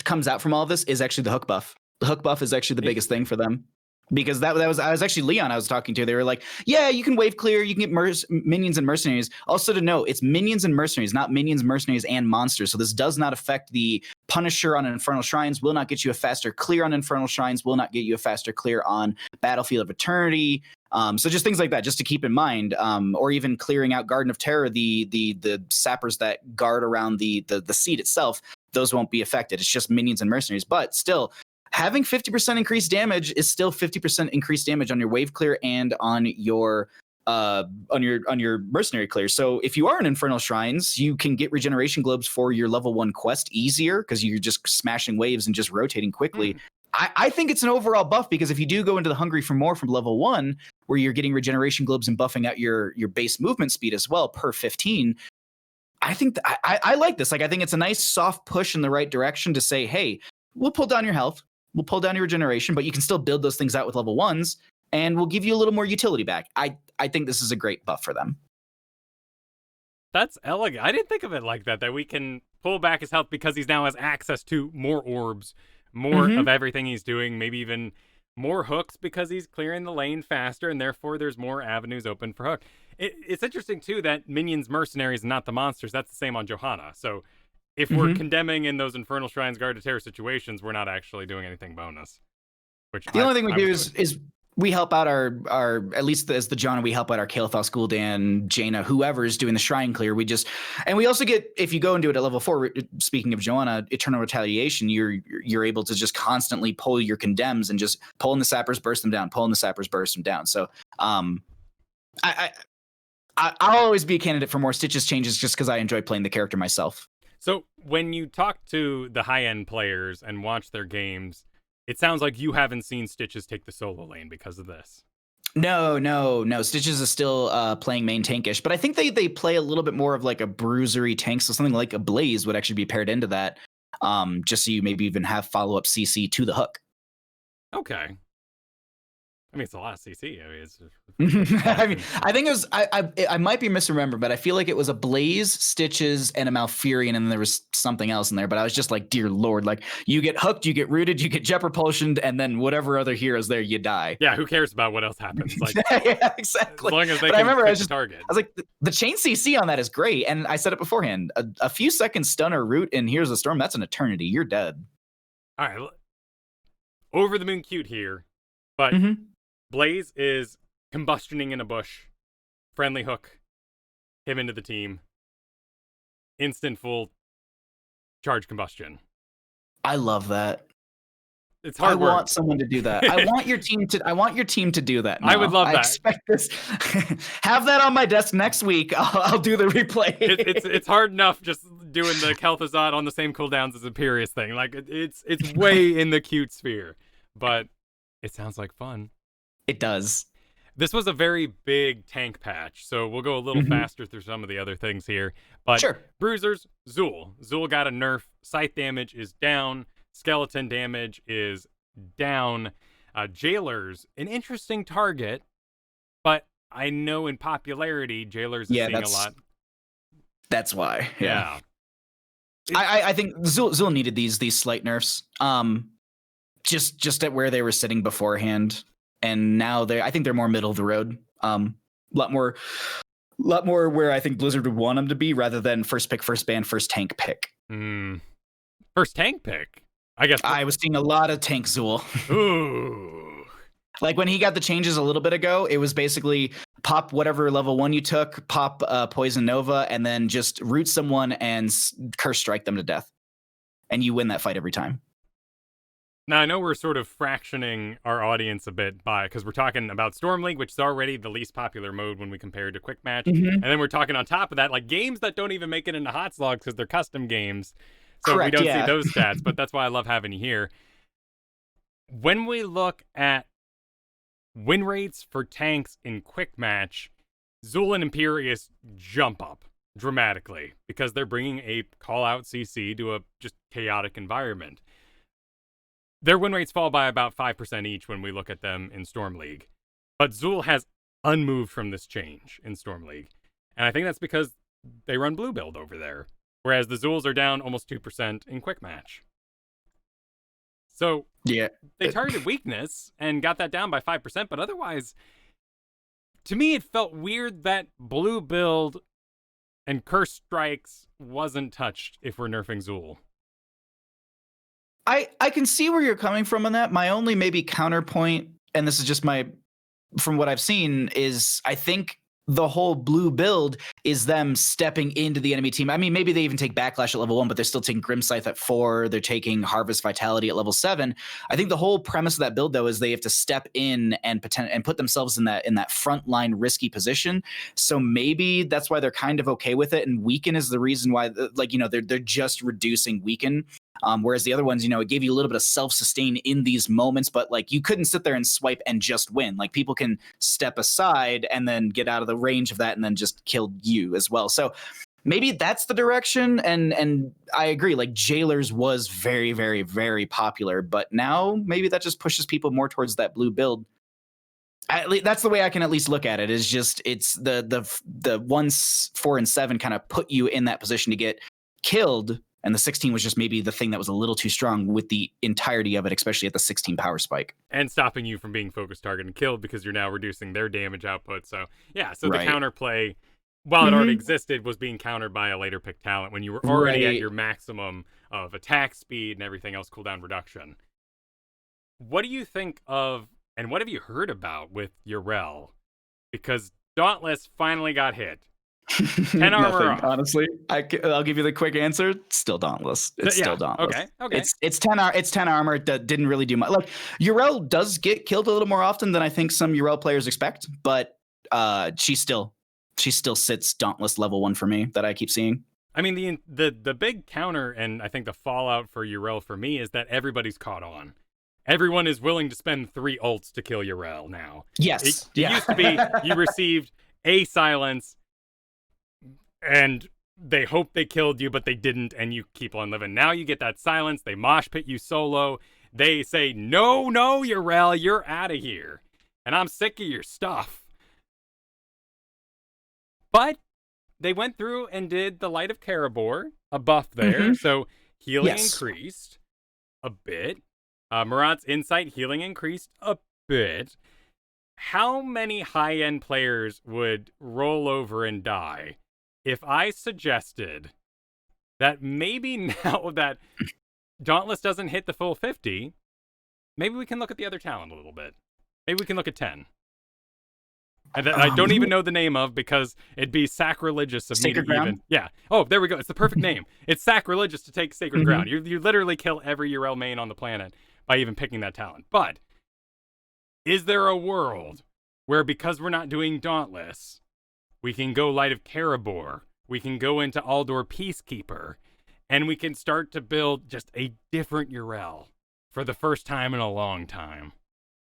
comes out from all of this is actually the hook buff. The hook buff is actually the biggest thing for them, because I was actually Leon I was talking to. They were like, yeah, you can wave clear, you can get minions and mercenaries. Also to note, it's minions and mercenaries, not minions, mercenaries, and monsters. So this does not affect the Punisher on Infernal Shrines, will not get you a faster clear on Infernal Shrines, will not get you a faster clear on Battlefield of Eternity. So just things like that, just to keep in mind, or even clearing out Garden of Terror, the sappers that guard around the seat itself, those won't be affected. It's just minions and mercenaries. But still, having 50% increased damage is still 50% increased damage on your wave clear and on your mercenary clear. So if you are in Infernal Shrines, you can get regeneration globes for your level 1 quest easier because you're just smashing waves and just rotating quickly. I think it's an overall buff, because if you do go into the Hungry for More from level 1, where you're getting regeneration globes and buffing out your base movement speed as well per 15, I think I like this. Like, I think it's a nice soft push in the right direction to say, hey, we'll pull down your health, we'll pull down your regeneration, but you can still build those things out with level 1s, and we'll give you a little more utility back. I think this is a great buff for them. That's elegant. I didn't think of it like that we can pull back his health because he now has access to more orbs, more of everything he's doing, maybe even more hooks because he's clearing the lane faster, and therefore there's more avenues open for hook. It's interesting, too, that minions, mercenaries, and not the monsters, that's the same on Johanna. So if we're condemning in those Infernal Shrines, Guard of Terror situations, we're not actually doing anything bonus. The only thing we do is we help out our at least as the Janna, we help out our Kael'thas, Gul'dan, Jaina, whoever is doing the shrine clear. And we also get, if you go and do it at level 4, speaking of Johanna, Eternal Retaliation, you're able to just constantly pull your condemns and just pull in the sappers, burst them down, pull in the sappers, burst them down. So I'll always be a candidate for more Stitches changes just because I enjoy playing the character myself. So when you talk to the high-end players and watch their games, it sounds like you haven't seen Stitches take the solo lane because of this. No. Stitches is still playing main tankish, but I think they play a little bit more of like a bruisery tank, so something like a Blaze would actually be paired into that, just so you maybe even have follow-up CC to the hook. Okay. I mean, it's a lot of CC. I mean, it's I think it was. I might be misremembering, but I feel like it was a Blaze, Stitches, and a Malfurion, and then there was something else in there. But I was just like, dear Lord, like you get hooked, you get rooted, you get jet propulsioned, and then whatever other hero's there, you die. Yeah, who cares about what else happens? Like, yeah, exactly. As long as they but can I remember pick the target. I was like, the chain CC on that is great, and I said it beforehand. A few seconds stun or root in Here's a Storm, that's an eternity. You're dead. All right, over the moon cute here, but. Blaze is combustioning in a bush. Friendly hook. Him into the team. Instant full charge combustion. I love that. It's hard work. I want someone to do that. I want your team to do that. Now. I would love that. I expect this. Have that on my desk next week. I'll do the replay. It's hard enough just doing the Kel'Thuzad on the same cooldowns as Imperious thing. Like it's way in the cute sphere, but it sounds like fun. It does. This was a very big tank patch, so we'll go a little faster through some of the other things here. But Sure. Bruisers, Zool. Zool got a nerf. Scythe damage is down. Skeleton damage is down. Jailers, an interesting target, but I know in popularity, Jailers is seeing a lot. That's why. Yeah. I think Zool needed these slight nerfs. Just at where they were sitting beforehand. And now I think they're more middle of the road. Lot more where I think Blizzard would want them to be, rather than first pick, first ban, first tank pick. First tank pick. I guess I was seeing a lot of tank Zool. Ooh. Like when he got the changes a little bit ago, it was basically pop whatever level 1 you took, pop Poison Nova, and then just root someone and curse strike them to death, and you win that fight every time. Now, I know we're sort of fractioning our audience a bit because we're talking about Storm League, which is already the least popular mode when we compare it to Quick Match. And then we're talking on top of that, like games that don't even make it into hot slogs because they're custom games. So Correct, we don't see those stats, but that's why I love having you here. When we look at win rates for tanks in Quick Match, Zool and Imperius jump up dramatically because they're bringing a call-out CC to a just chaotic environment. Their win rates fall by about 5% each when we look at them in Storm League. But Zool has unmoved from this change in Storm League. And I think that's because they run blue build over there. Whereas the Zools are down almost 2% in Quick Match. So yeah, they targeted weakness and got that down by 5%. But otherwise, to me, it felt weird that blue build and curse strikes wasn't touched if we're nerfing Zool. I can see where you're coming from on that. My only maybe counterpoint, and this is just from what I've seen, is I think the whole blue build is them stepping into the enemy team. I mean, maybe they even take Backlash at level 1, but they're still taking Grim Scythe at 4. They're taking Harvest Vitality at level 7. I think the whole premise of that build, though, is they have to step in and put themselves in that frontline risky position. So maybe that's why they're kind of okay with it. And Weaken is the reason why, they're just reducing Weaken. Whereas the other ones, it gave you a little bit of self-sustain in these moments, but you couldn't sit there and swipe and just win. Like people can step aside and then get out of the range of that and then just kill you as well. So maybe that's the direction. And I agree, Jailers was very, very, very popular, but now maybe that just pushes people more towards that blue build. At least, that's the way I can at least look at it. Is just it's the 1, 4, and 7 kind of put you in that position to get killed. And the 16 was just maybe the thing that was a little too strong with the entirety of it, especially at the 16 power spike. And stopping you from being focused, target, and killed because you're now reducing their damage output. So, yeah, the counterplay, while it already existed, was being countered by a later pick talent when you were already at your maximum of attack speed and everything else cooldown reduction. What do you think of, and what have you heard about with Yrel? Because Dauntless finally got hit. 10 armor off. Honestly, I'll give you the quick answer. Still Dauntless. It's still Dauntless. Okay. It's 10 armor that didn't really do much. Look, Yrel does get killed a little more often than I think some Yrel players expect, but she still sits Dauntless level 1 for me that I keep seeing. I mean, the big counter, and I think the fallout for Yrel for me is that everybody's caught on. Everyone is willing to spend 3 ults to kill Yrel now. Yes. It used to be you received a silence and they hope they killed you, but they didn't, and you keep on living. Now you get that silence. They mosh pit you solo. They say, no, Yrel, you're out of here. And I'm sick of your stuff. But they went through and did the Light of Karabor, a buff there. So healing increased a bit. Murat's Insight healing increased a bit. How many high-end players would roll over and die if I suggested that maybe now that Dauntless doesn't hit the full 50, maybe we can look at the other talent a little bit. Maybe we can look at 10. And that I don't even know the name of because it'd be sacrilegious of Sacred me to Ground? even... Yeah. Oh, there we go. It's the perfect name. It's sacrilegious to take Sacred Ground. You literally kill every Yrel main on the planet by even picking that talent. But is there a world where because we're not doing Dauntless, we can go Light of Karabor, we can go into Aldor Peacekeeper, and we can start to build just a different Yrel for the first time in a long time?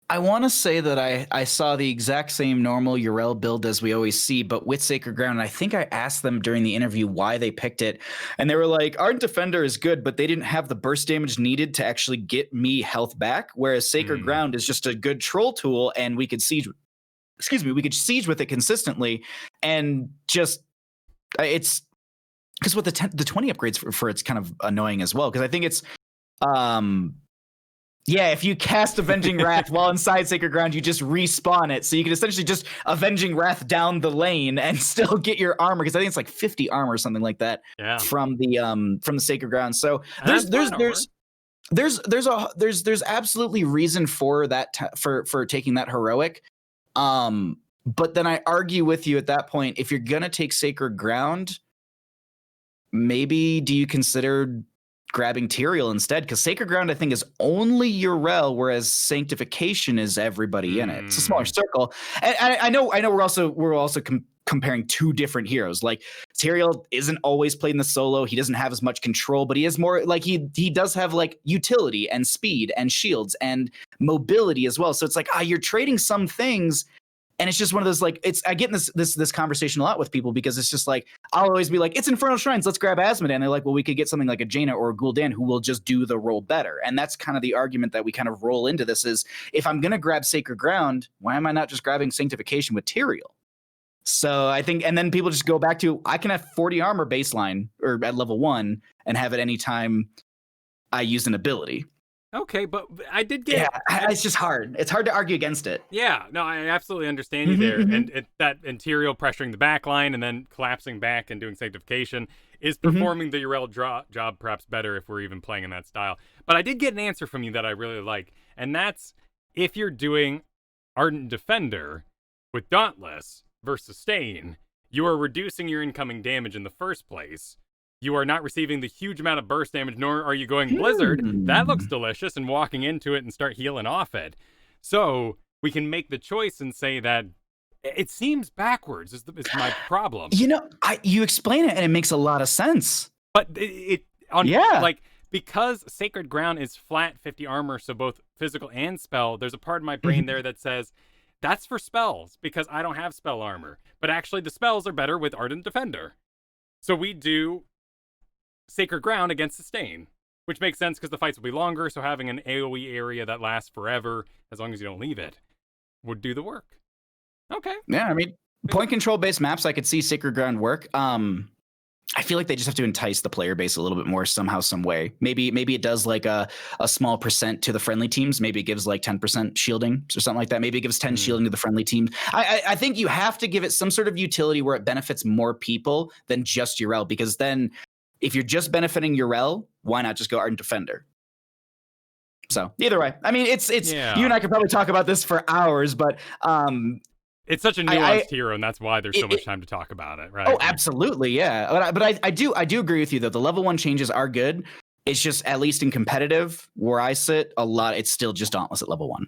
I want to say that I saw the exact same normal Yrel build as we always see, but with Sacred Ground. And I think I asked them during the interview why they picked it. And they were like, Ardent Defender is good, but they didn't have the burst damage needed to actually get me health back. Whereas Sacred Ground is just a good troll tool, and we could siege. We could siege with it consistently, and just it's because with the 20 upgrades for it's kind of annoying as well. Because I think it's yeah, if you cast Avenging Wrath while inside Sacred Ground, you just respawn it. So you can essentially just Avenging Wrath down the lane and still get your armor, because I think it's like 50 armor or something like that from the Sacred Ground. So there's absolutely reason for that for taking that heroic. But then I argue with you at that point, if you're gonna take Sacred Ground, maybe do you consider grabbing Tyrael instead? Because Sacred Ground, I think, is only Yrel, whereas Sanctification is everybody in it. It's a smaller circle. And I know we're also comparing two different heroes. Like Tyrael isn't always played in the solo. He doesn't have as much control, but he is more like he does have like utility and speed and shields and mobility as well. So it's like you're trading some things. And it's just one of those, like, I get in this conversation a lot with people, because it's just like, I'll always be like, it's Infernal Shrines, let's grab Asmodan. They're like, well, we could get something like a Jaina or a Gul'dan who will just do the role better. And that's kind of the argument that we kind of roll into this is, if I'm going to grab Sacred Ground, why am I not just grabbing Sanctification with Tyrael? So I think, and then people just go back to, I can have 40 armor baseline or at level 1 and have it anytime I use an ability. Okay, but I did get... Yeah, it's just hard. It's hard to argue against it. Yeah, no, I absolutely understand you there. And that Tyrael pressuring the back line and then collapsing back and doing Sanctification is performing the Yrel job perhaps better if we're even playing in that style. But I did get an answer from you that I really like, and that's if you're doing Ardent Defender with Dauntless versus Sustain, you are reducing your incoming damage in the first place. You are not receiving the huge amount of burst damage, nor are you going Blizzard. That looks delicious, and walking into it and start healing off it. So we can make the choice and say that it seems backwards is my problem. You know, you explain it and it makes a lot of sense. But like, because Sacred Ground is flat 50 armor, so both physical and spell, there's a part of my brain there that says, that's for spells, because I don't have spell armor. But actually, the spells are better with Ardent Defender. So we do Sacred Ground against Sustain, which makes sense because the fights will be longer, so having an AoE area that lasts forever, as long as you don't leave it, would do the work. Okay. Yeah, I mean, point control based maps, I could see Sacred Ground work. I feel like they just have to entice the player base a little bit more somehow, some way. Maybe it does like a small percent to the friendly teams. Maybe it gives like 10% shielding or something like that. Maybe it gives 10 shielding to the friendly team. I think you have to give it some sort of utility where it benefits more people than just Yrel, because then if you're just benefiting Yrel, why not just go Ardent Defender? So either way, I mean, it's you and I could probably talk about this for hours, but it's such a nuanced hero, and that's why there's so much time to talk about it, right? Oh, absolutely, yeah. But I do agree with you though. The level 1 changes are good. It's just, at least in competitive, where I sit, it's still just Dauntless at level 1.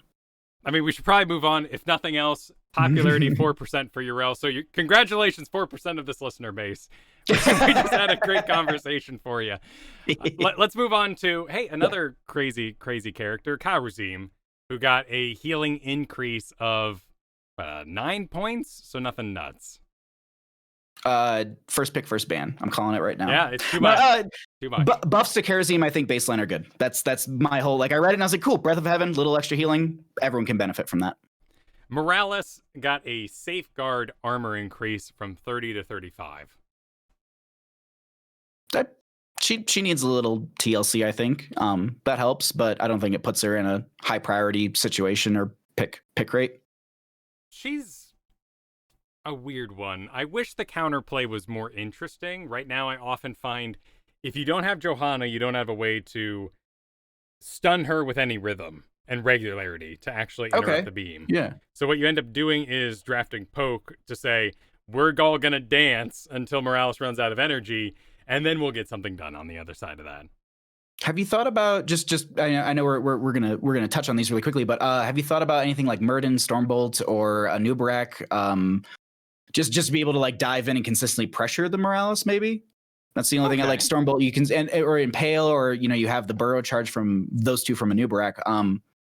I mean, we should probably move on. If nothing else, popularity 4% for Yrel. So congratulations, 4% of this listener base. We just had a great conversation for you. Let's move on to, another crazy character, Kharazim, who got a healing increase of 9 points, so nothing nuts. First pick, first ban. I'm calling it right now. Yeah, it's too much. Too much. Buffs to Kharazim, I think baseline are good. That's my whole, like, I read it and I was like, cool, Breath of Heaven, little extra healing. Everyone can benefit from that. Morales got a safeguard armor increase from 30 to 35. She needs a little TLC, I think. That helps, but I don't think it puts her in a high priority situation or pick rate. She's a weird one. I wish the counterplay was more interesting. Right now, I often find if you don't have Johanna, you don't have a way to stun her with any rhythm and regularity to actually interrupt the beam. Yeah. So what you end up doing is drafting Poke to say, we're all going to dance until Morales runs out of energy, and then we'll get something done on the other side of that. Have you thought about just I know we're gonna touch on these really quickly, but have you thought about anything like Murden, Stormbolt, or Nubarak? Just to be able to like dive in and consistently pressure the Morales, maybe. That's the only thing I like. Stormbolt, you can or Impale, or you have the burrow charge from those two from Nubarak.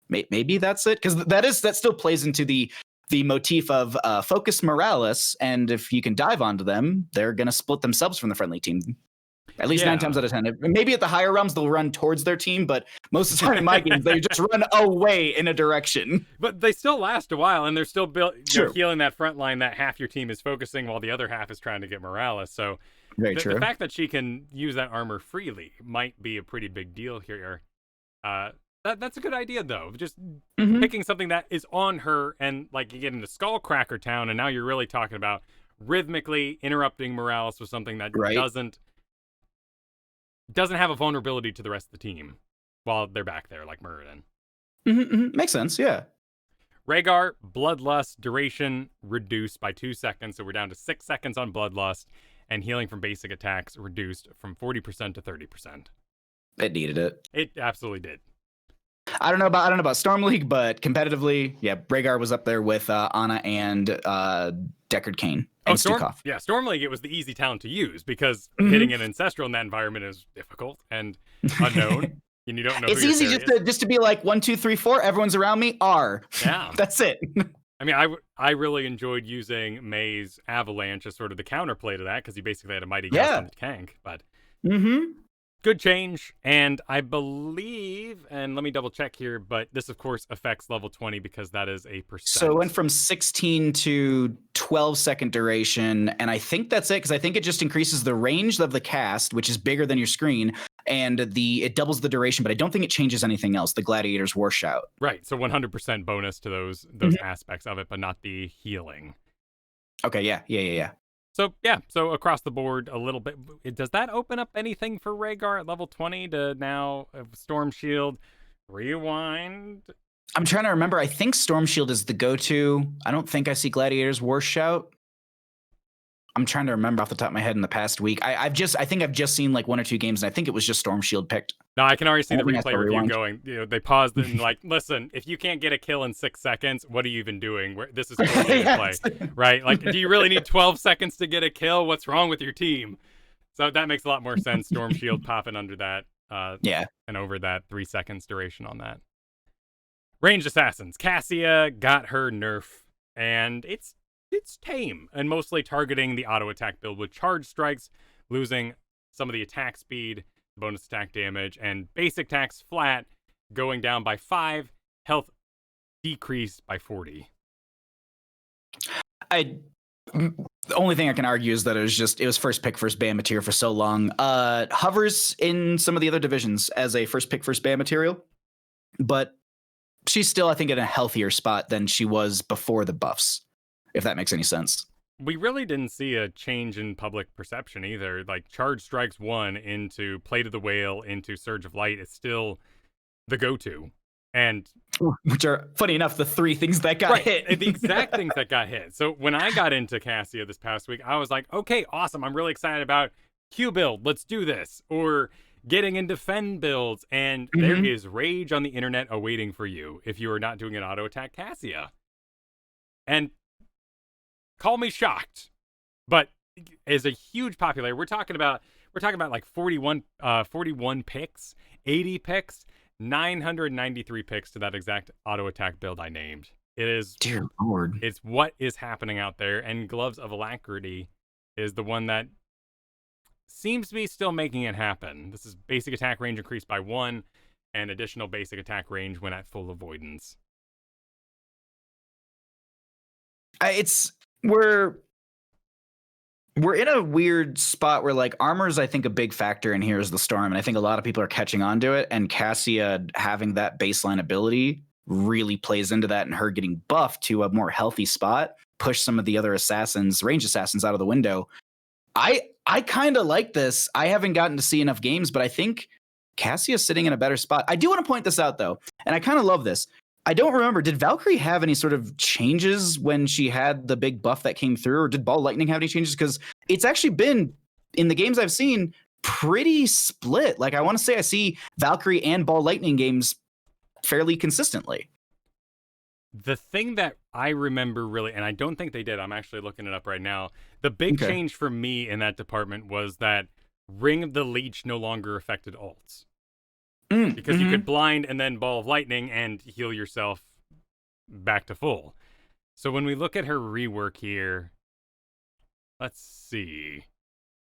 maybe that's it, because that still plays into the motif of focus Morales, and if you can dive onto them, they're going to split themselves from the friendly team. At least 9 times out of 10. Maybe at the higher realms, they'll run towards their team, but most of the time in my games, they just run away in a direction. But they still last a while, and they're still healing that front line that half your team is focusing while the other half is trying to get Morales. So the fact that she can use that armor freely might be a pretty big deal here. That's a good idea, though. Just picking something that is on her, and like you get into Skullcracker Town, and now you're really talking about rhythmically interrupting Morales with something that doesn't have a vulnerability to the rest of the team while they're back there, like Muradin. Makes sense, yeah. Rhaegar, Bloodlust, duration reduced by 2 seconds, so we're down to 6 seconds on Bloodlust, and healing from basic attacks reduced from 40% to 30%. It needed it. It absolutely did. I don't know about Storm League, but competitively, yeah, Rhaegar was up there with Ana and Deckard Cain. And Storm League, it was the easy talent to use because hitting an Ancestral in that environment is difficult and unknown, and you don't know. It's easy just to be like 1, 2, 3, 4. Everyone's around me. R. Yeah, that's it. I mean, I really enjoyed using May's Avalanche as sort of the counterplay to that because he basically had a mighty gust on the tank. But good change, and I believe, and let me double check here, but this of course affects level 20 because that is a percent. So it went from 16 to 12-second duration, and I think that's it because I think it just increases the range of the cast, which is bigger than your screen, and it doubles the duration, but I don't think it changes anything else. The Gladiator's War Shout. Right, so 100% bonus to those aspects of it, but not the healing. Okay, yeah. So across the board a little bit. Does that open up anything for Rhaegar at level 20 to now Storm Shield, Rewind? I'm trying to remember. I think Storm Shield is the go-to. I don't think I see Gladiator's War Shout. I'm trying to remember off the top of my head in the past week. I think I've just seen like 1 or 2 games, and I think it was just Storm Shield picked. No, I can already see the replay review going. They paused and like, listen, if you can't get a kill in 6 seconds, what are you even doing? This is totally play, right? Like, do you really need 12 seconds to get a kill? What's wrong with your team? So that makes a lot more sense. Storm Shield popping under that, and over that 3 seconds duration on that. Ranged Assassins. Cassia got her nerf, and it's tame and mostly targeting the auto attack build with charge strikes, losing some of the attack speed, bonus attack damage, and basic attacks flat, going down by 5, health decreased by 40. The only thing I can argue is that it was first pick, first ban material for so long. Hovers in some of the other divisions as a first pick, first ban material, but she's still, I think, in a healthier spot than she was before the buffs, if that makes any sense. We really didn't see a change in public perception either. Like, Charge Strikes 1 into Plate of the Whale into Surge of Light is still the go-to. And which are, funny enough, the 3 things that got hit. The exact things that got hit. So when I got into Cassia this past week, I was like, okay, awesome. I'm really excited about Q build. Let's do this. Or getting into Fen builds. And there is rage on the internet awaiting for you if you are not doing an auto attack Cassia. And call me shocked, but is a huge popularity. We're talking about like 41 picks, 80 picks, 993 picks to that exact auto attack build I named. It is, dear Lord, it's what is happening out there, and Gloves of Alacrity is the one that seems to be still making it happen. This is basic attack range increased by 1, and additional basic attack range when at full avoidance. We're in a weird spot where, like, armor is, I think, a big factor in Here's the Storm, and I think a lot of people are catching on to it, and Cassia having that baseline ability really plays into that, and her getting buffed to a more healthy spot, push some of the other ranged assassins out of the window. I kind of like this. I haven't gotten to see enough games, but I think Cassia's sitting in a better spot. I do want to point this out, though, and I kind of love this. I don't remember, did Valkyrie have any sort of changes when she had the big buff that came through, or did Ball Lightning have any changes? Because it's actually been, in the games I've seen, pretty split. Like, I want to say I see Valkyrie and Ball Lightning games fairly consistently. The thing that I remember really, and I don't think they did, I'm actually looking it up right now, the big change for me in that department was that Ring of the Leech no longer affected ults. Because you could blind and then Ball of Lightning and heal yourself back to full. So when we look at her rework here, let's see.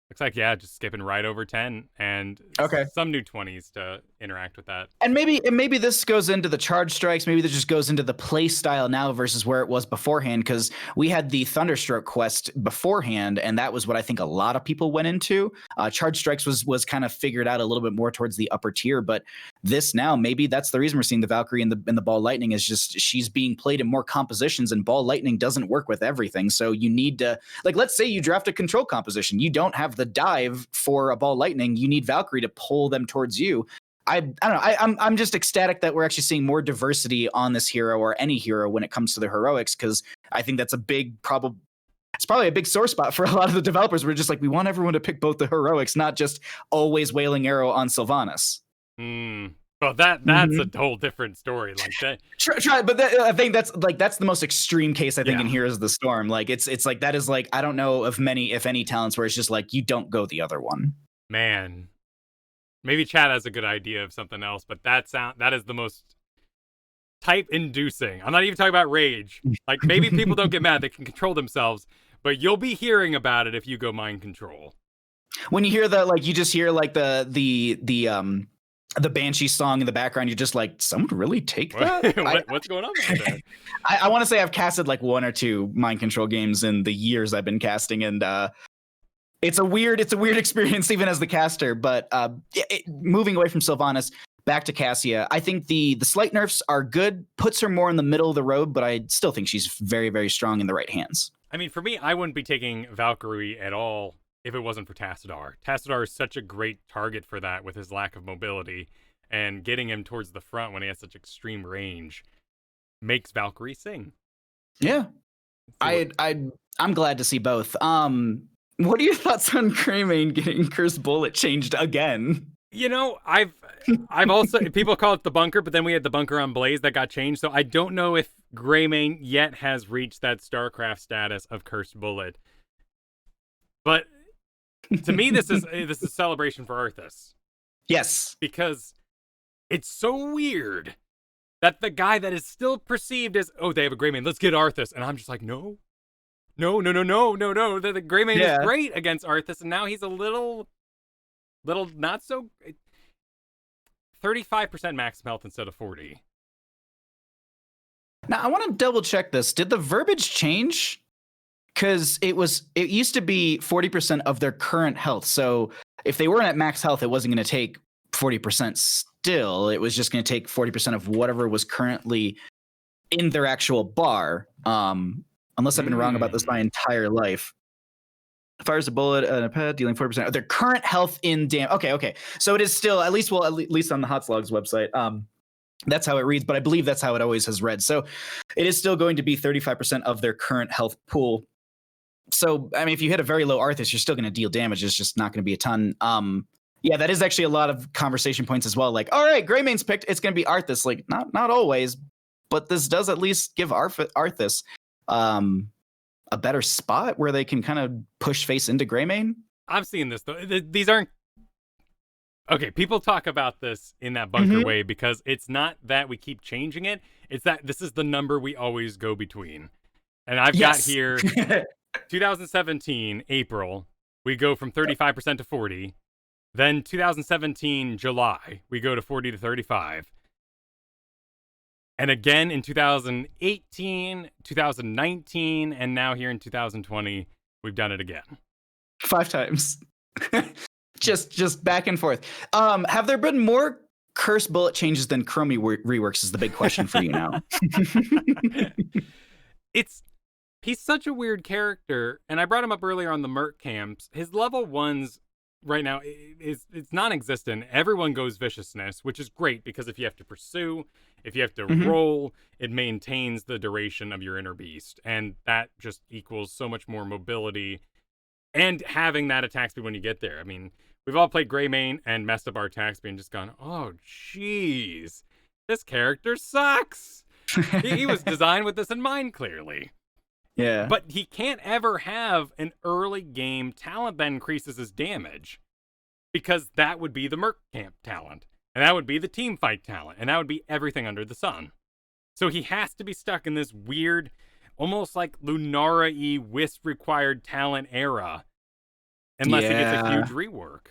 Looks like, yeah, just skipping right over 10 and some new 20s to interact with that. And maybe this goes into the charge strikes. Maybe this just goes into the play style now versus where it was beforehand, because we had the Thunderstroke quest beforehand, and that was what I think a lot of people went into. Charge strikes was kind of figured out a little bit more towards the upper tier, but this now, maybe that's the reason we're seeing the Valkyrie and the Ball Lightning is just she's being played in more compositions, and Ball Lightning doesn't work with everything. So you need to, like, let's say you draft a control composition. You don't have the dive for a Ball Lightning. You need Valkyrie to pull them towards you. I don't know. I'm just ecstatic that we're actually seeing more diversity on this hero or any hero when it comes to the heroics, because I think that's a big problem. It's probably a big sore spot for a lot of the developers. We're just like, we want everyone to pick both the heroics, not just always Wailing Arrow on Sylvanas. Well, that's a whole different story. Like that. Try, but I think that's the most extreme case I think in here is the Storm. Like it's like that is like I don't know of many, if any, talents where it's just like you don't go the other one. Man, maybe Chad has a good idea of something else, but that is the most type-inducing. I'm not even talking about rage. Like maybe people don't get mad; they can control themselves, but you'll be hearing about it if you go mind control. When you hear you just hear like the Banshee song in the background, you're just like, someone really take that? What's going on there? I want to say I've casted like 1 or 2 mind control games in the years I've been casting, and it's a weird experience even as the caster. But moving away from Sylvanas back to Cassia, I think the slight nerfs are good, puts her more in the middle of the road, but I still think she's very, very strong in the right hands. I mean, for me, I wouldn't be taking Valkyrie at all if it wasn't for Tassadar. Tassadar is such a great target for that with his lack of mobility, and getting him towards the front when he has such extreme range makes Valkyrie sing. Yeah. I'm glad to see both. What are your thoughts on Greymane getting Cursed Bullet changed again? You know, I've also, people call it the bunker, but then we had the bunker on Blaze that got changed, so I don't know if Greymane yet has reached that StarCraft status of Cursed Bullet. But to me, this is a celebration for Arthas. Yes. Because it's so weird that the guy that is still perceived as, oh, they have a Greymane, let's get Arthas. And I'm just like, no. The Greymane is great against Arthas, and now he's a little not so... 35% max health instead of 40. Now, I want to double check this. Did the verbiage change? Because it used to be 40% of their current health. So if they weren't at max health, it wasn't going to take 40% still. It was just going to take 40% of whatever was currently in their actual bar. Unless I've been wrong about this my entire life. Fires a bullet and a pet, dealing 40% of their current health in damage. Okay. So it is still, at least on the Hot Slogs website. That's how it reads, but I believe that's how it always has read. So it is still going to be 35% of their current health pool. So, I mean, if you hit a very low Arthas, you're still going to deal damage. It's just not going to be a ton. Yeah, that is actually a lot of conversation points as well. Like, all right, Greymane's picked. It's going to be Arthas. Like, not always, but this does at least give Arthas a better spot where they can kind of push face into Greymane. I'm seeing this, though. These aren't... Okay, people talk about this in that bunker way because it's not that we keep changing it. It's that this is the number we always go between. And I've got here... 2017, April, we go from 35% to 40. Then 2017, July, we go to 40 to 35. And again in 2018, 2019, and now here in 2020, we've done it again. 5 times. just back and forth. Have there been more Cursed Bullet changes than Chromie reworks is the big question for you now. He's such a weird character, and I brought him up earlier on the Merc camps. His level 1s right now it's non-existent. Everyone goes Viciousness, which is great because if you have to pursue, if you have to roll, it maintains the duration of your inner beast, and that just equals so much more mobility and having that attack speed when you get there. I mean, we've all played Greymane and messed up our attack speed and just gone, oh, jeez, this character sucks. He was designed with this in mind, clearly. Yeah. But he can't ever have an early game talent that increases his damage because that would be the Merc camp talent. And that would be the team fight talent. And that would be everything under the sun. So he has to be stuck in this weird, almost like Lunara-y Wisp required talent era. Unless he gets a huge rework.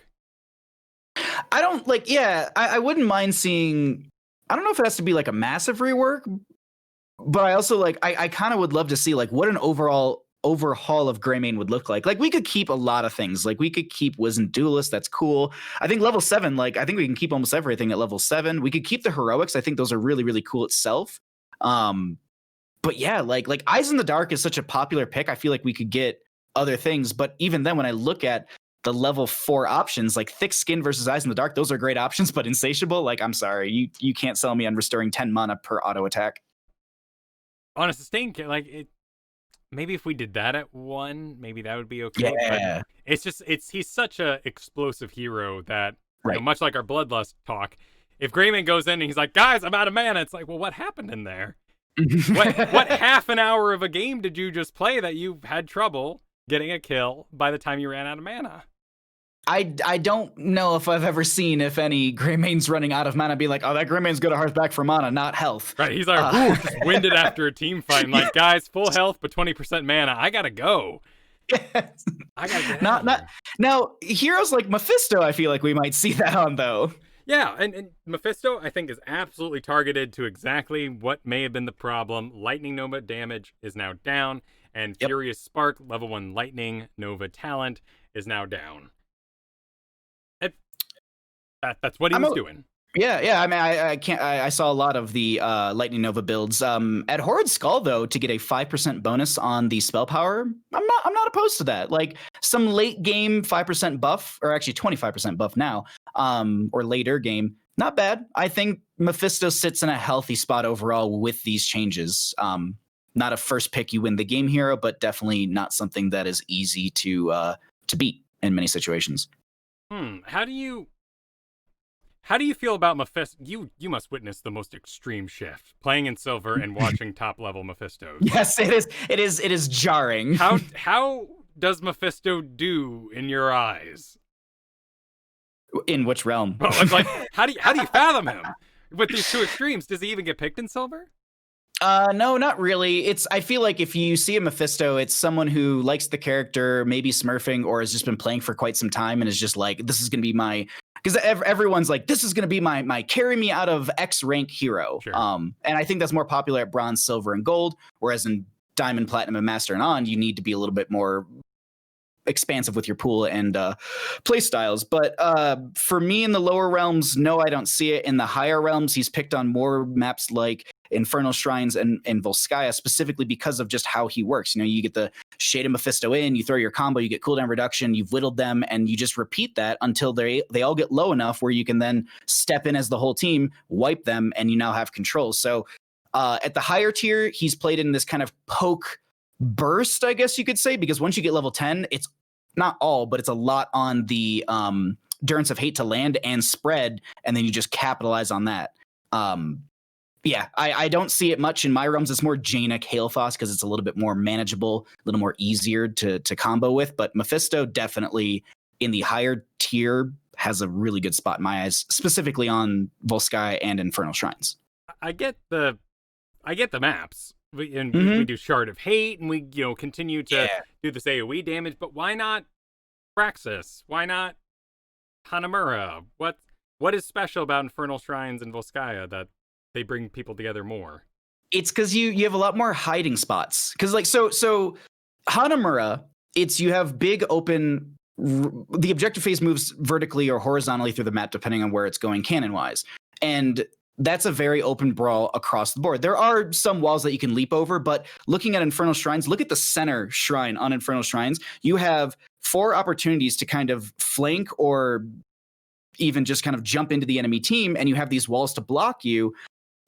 I don't like, I wouldn't mind seeing, I don't know if it has to be like a massive rework, but I also like, I kind of would love to see like what an overall overhaul of Greymane would look like. Like we could keep a lot of things. Like we could keep Wizened Duelist. That's cool. I think level 7, like I think we can keep almost everything at level 7. We could keep the heroics. I think those are really, really cool itself. But yeah, like Eyes in the Dark is such a popular pick. I feel like we could get other things, but even then when I look at the level 4 options, like Thick Skin versus Eyes in the Dark, those are great options, but Insatiable, like I'm sorry, you can't sell me on restoring 10 mana per auto attack. On a sustained, like it, maybe if we did that at 1, maybe that would be okay. Yeah. But it's just he's such a explosive hero that right. You know, much like our Bloodlust talk, if Greymane goes in and he's like, guys, I'm out of mana, it's like, well, what happened in there? what half an hour of a game did you just play that you had trouble getting a kill by the time you ran out of mana? I don't know if I've ever seen, if any, Greymane's running out of mana be like, oh, that Greymane's go to Hearthback for mana, not health. Right, he's like, ooh, just winded after a team fight. And like, guys, full health, but 20% mana. I gotta go. Yes. I gotta get out of here. Now, heroes like Mephisto, I feel like we might see that on, though. Yeah, and Mephisto, I think, is absolutely targeted to exactly what may have been the problem. Lightning Nova damage is now down, and Furious Spark, level 1 Lightning Nova talent, is now down. That's what he was doing. Yeah. I mean, I saw a lot of the Lightning Nova builds. At Horrid Skull, though, to get a 5% bonus on the spell power, I'm not opposed to that. Like some late game 5% buff, or actually 25% buff now, or later game, not bad. I think Mephisto sits in a healthy spot overall with these changes. Not a first pick you win the game hero, but definitely not something that is easy to beat in many situations. How do you feel about Mephisto? You must witness the most extreme shift playing in Silver and watching top level Mephistos. Yes, it is jarring. How does Mephisto do in your eyes? In which realm? Well, it's like how do you fathom him with these two extremes? Does he even get picked in Silver? No, not really. I feel like if you see a Mephisto, it's someone who likes the character, maybe smurfing, or has just been playing for quite some time and is just like, this is going to be my, because everyone's like, this is going to be my carry me out of X rank hero. Sure. And I think that's more popular at bronze, silver, and gold. Whereas in diamond, platinum, and master and on, you need to be a little bit more expansive with your pool and play styles. But for me in the lower realms, no, I don't see it. In the higher realms, he's picked on more maps like Infernal Shrines and Volskaya, specifically because of just how he works. You know, you get the Shade of Mephisto in, you throw your combo, you get cooldown reduction, you've whittled them, and you just repeat that until they all get low enough where you can then step in as the whole team, wipe them, and you now have control. So at the higher tier, he's played in this kind of poke burst, I guess you could say, because once you get level 10, it's not all, but it's a lot on the Endurance of Hate to land and spread, and then you just capitalize on that. Yeah, I don't see it much in my realms. It's more Jaina Kael'thas because it's a little bit more manageable, a little more easier to combo with. But Mephisto definitely in the higher tier has a really good spot in my eyes, specifically on Volskaya and Infernal Shrines. I get the maps. We do Shard of Hate, and we continue to do this AoE damage. But why not Praxis? Why not Hanamura? What is special about Infernal Shrines and Volskaya that they bring people together more? It's because you have a lot more hiding spots. Because like so Hanamura, you have big open. The objective phase moves vertically or horizontally through the map depending on where it's going canon wise, and that's a very open brawl across the board. There are some walls that you can leap over, but looking at Infernal Shrines, look at the center shrine on Infernal Shrines. You have 4 opportunities to kind of flank or even just kind of jump into the enemy team, and you have these walls to block you.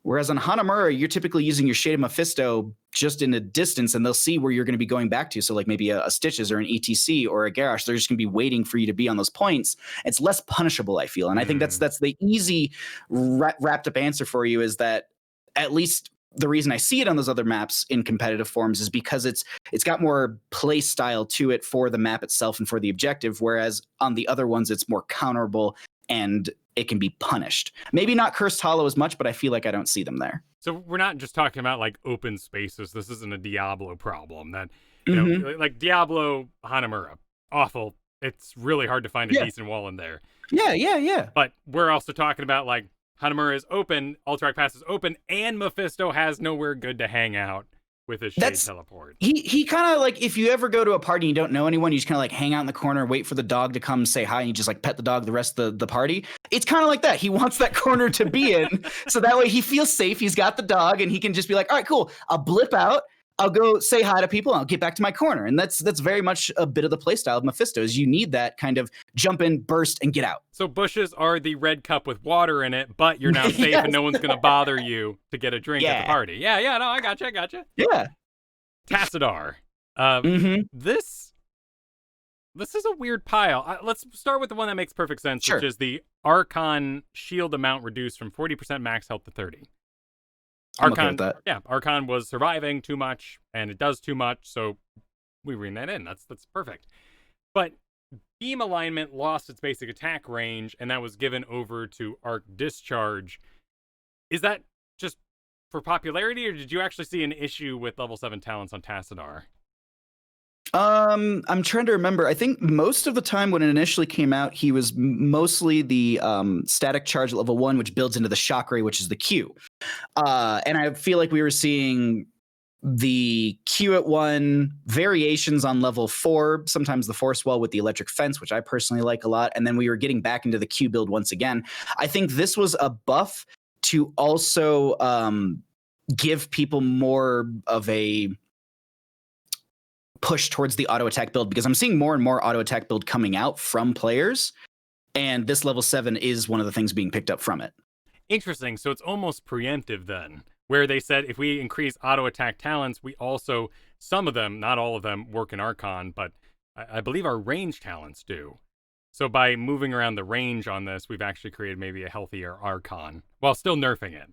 Whereas on Hanamura, you're typically using your Shade of Mephisto just in a distance, and they'll see where you're going to be going back to. So like maybe a Stitches or an ETC or a Garrosh, they're just going to be waiting for you to be on those points. It's less punishable, I feel. And I think that's the easy wrapped up answer for you, is that at least the reason I see it on those other maps in competitive forms is because it's got more play style to it for the map itself and for the objective. Whereas on the other ones, it's more counterable and it can be punished. Maybe not Cursed Hollow as much, but I feel like I don't see them there. So we're not just talking about like open spaces. This isn't a Diablo problem that, you know, like Diablo Hanamura, awful. It's really hard to find a decent wall in there. Yeah. But we're also talking about like Hanamura is open, Alterac Pass is open, and Mephisto has nowhere good to hang out with his shade teleport. He kind of like, if you ever go to a party and you don't know anyone, you just kind of like hang out in the corner, wait for the dog to come say hi, and you just like pet the dog the rest of the party. It's kind of like that. He wants that corner to be in, so that way he feels safe. He's got the dog, and he can just be like, all right, cool. I'll blip out. I'll go say hi to people, and I'll get back to my corner. And that's very much a bit of the playstyle of Mephisto, is you need that kind of jump in, burst, and get out. So bushes are the red cup with water in it, but you're now safe and no one's going to bother you to get a drink at the party. Yeah, no, I gotcha. Yeah. Tassadar. This is a weird pile. Let's start with the one that makes perfect sense, which is the Archon shield amount reduced from 40% max health to 30. Archon, Archon was surviving too much, and it does too much, so we bring that in. That's perfect. But beam alignment lost its basic attack range, and that was given over to Arc Discharge. Is that just for popularity, or did you actually see an issue with level 7 talents on Tassadar? I'm trying to remember. I think most of the time when it initially came out, he was mostly the static charge at level 1, which builds into the shock ray, which is the Q. And I feel like we were seeing the Q at 1, variations on level 4, sometimes the Force Wall with the electric fence, which I personally like a lot. And then we were getting back into the Q build once again. I think this was a buff to also give people more of a push towards the auto attack build, because I'm seeing more and more auto attack build coming out from players, and this level 7 is one of the things being picked up from it. Interesting. So it's almost preemptive then, where they said if we increase auto attack talents, we also, some of them, not all of them, work in Archon, but I believe our range talents do. So by moving around the range on this, we've actually created maybe a healthier Archon while still nerfing it.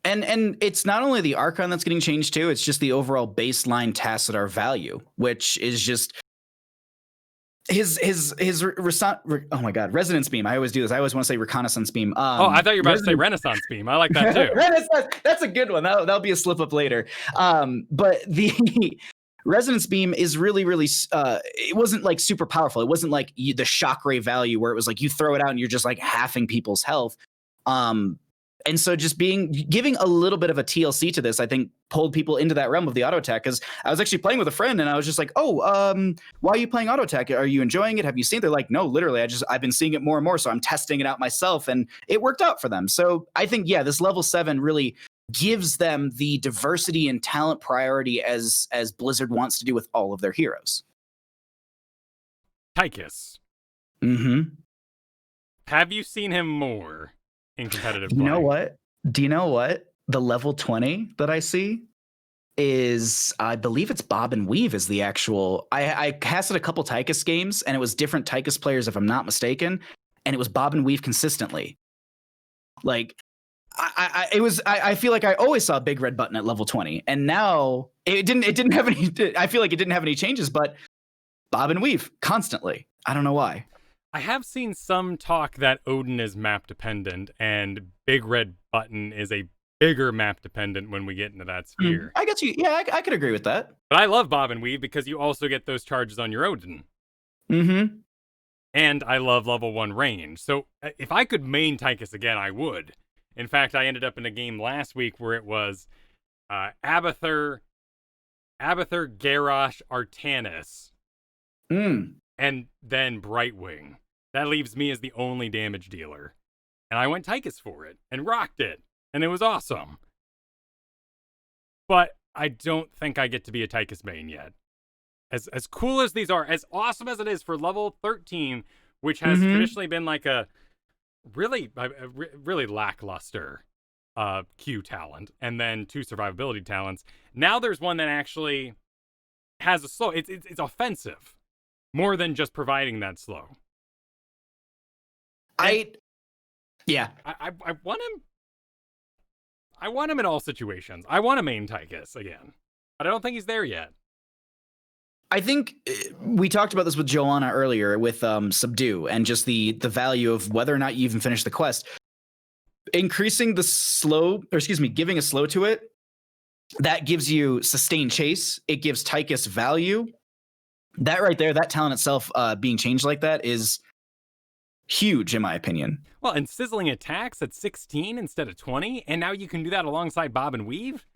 And it's not only the Archon that's getting changed too, it's just the overall baseline Tassadar value, which is just oh my god, Resonance Beam. I always do this. I always want to say Reconnaissance Beam. I thought you were about to say Renaissance Beam. I like that too. Renaissance, that's a good one. That'll be a slip up later. But the Resonance Beam is really, it wasn't like super powerful. It wasn't like the shock ray value where it was like you throw it out and you're just like halving people's health. And so just giving a little bit of a TLC to this, I think, pulled people into that realm of the auto attack. Because I was actually playing with a friend and I was just like, why are you playing auto attack? Are you enjoying it? Have you seen it? They're like, no, literally, I've been seeing it more and more. So I'm testing it out myself, and it worked out for them. So I think, this level 7 really gives them the diversity and talent priority as Blizzard wants to do with all of their heroes. Tychus. Have you seen him more in competitive play? Do you know what? The level 20 that I see is, I believe it's Bob and Weave is the actual. I casted a couple Tychus games, and it was different Tychus players, if I'm not mistaken, and it was Bob and Weave consistently. Like, I feel like I always saw a big red button at level 20, and now it didn't have any. I feel like it didn't have any changes, but Bob and Weave constantly. I don't know why. I have seen some talk that Odin is map dependent, and big red button is a bigger map dependent when we get into that sphere. I get you. Yeah, I could agree with that. But I love Bob and Weave because you also get those charges on your Odin. And I love level 1 range. So if I could main Tychus again, I would. In fact, I ended up in a game last week where it was Abathur, Garrosh, Artanis, and then Brightwing. That leaves me as the only damage dealer. And I went Tychus for it and rocked it. And it was awesome. But I don't think I get to be a Tychus main yet. As cool as these are, as awesome as it is for level 13, which has traditionally been like a really lackluster Q talent, and then 2 survivability talents. Now there's one that actually has a slow. It's offensive more than just providing that slow. I want him. I want him in all situations. I want to main Tychus again, but I don't think he's there yet. I think we talked about this with Joanna earlier with Subdue and just the value of whether or not you even finish the quest. Increasing the slow, or excuse me, giving a slow to it, that gives you sustained chase. It gives Tychus value. That right there, that talent itself being changed like that is huge, in my opinion. Well, and sizzling attacks at 16 instead of 20, and now you can do that alongside Bob and Weave.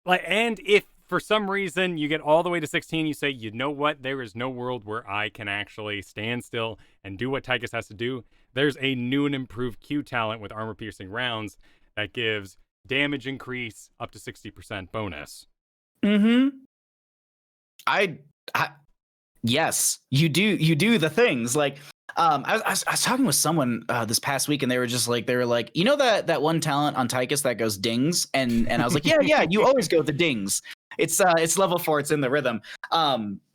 Like, and if for some reason you get all the way to 16, you say, you know what, there is no world where I can actually stand still and do what Tychus has to do. There's a new and improved Q talent with armor-piercing rounds that gives damage increase up to 60% bonus. Mm-hmm. Yes, you do the things like I was talking with someone this past week, and they were like, you know that one talent on Tychus that goes dings, and I was like, yeah, you always go the dings. It's level 4, it's in the rhythm.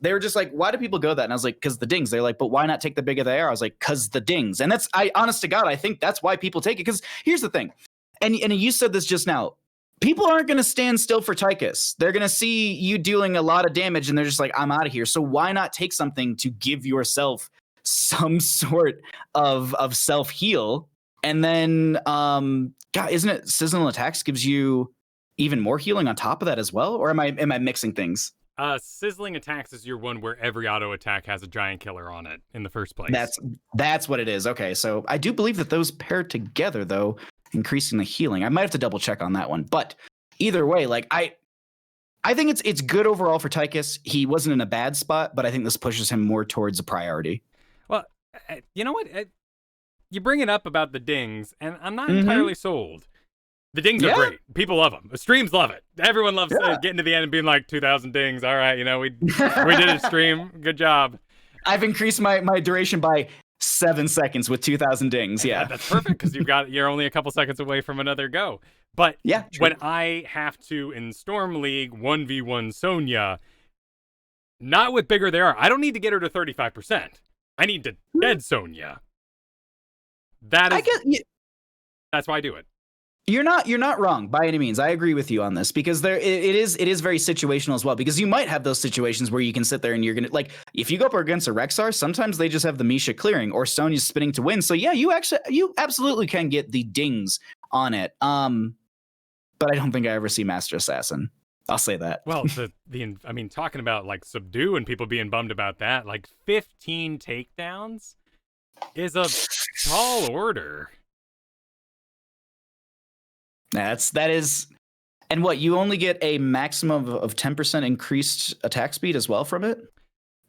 They were just like, why do people go that? And I was like, because the dings. They're like, but why not take the big of the air? I was like, because the dings. And that's, honest to God, I think that's why people take it. Because here's the thing, and you said this just now. People aren't going to stand still for Tychus. They're going to see you dealing a lot of damage, and they're just like, I'm out of here. So why not take something to give yourself some sort of self-heal? And then, God, isn't it sizzling attacks gives you even more healing on top of that as well? Or am I mixing things? Sizzling attacks is your one where every auto attack has a giant killer on it in the first place. That's what it is. Okay, so I do believe that those pair together, though, increasing the healing. I might have to double check on that one, but either way, like I think it's good overall for Tychus. He wasn't in a bad spot, but I think this pushes him more towards a priority. Well, you know what? You bring it up about the dings, and I'm not entirely sold. The dings are great. People love them. The streams love it. Everyone loves getting to the end and being like 2,000 dings. All right, we did a stream. Good job. I've increased my duration by 7 seconds with 2,000 dings. Yeah, that's perfect because you're only a couple seconds away from another go. But when I have to in Storm League 1v1 Sonya, not with bigger they are, I don't need to get her to 35%. I need to dead Sonya. That's why I do it. You're not wrong by any means. I agree with you on this because it is very situational as well, because you might have those situations where you can sit there and you're gonna, like, if you go up against a Rexar, sometimes they just have the Misha clearing or Sonya's spinning to win. So yeah, you absolutely can get the dings on it. But I don't think I ever see Master Assassin. I'll say that. Well, I mean, talking about like Subdue and people being bummed about that, like 15 takedowns is a tall order. That is, and what, you only get a maximum of 10% increased attack speed as well from it?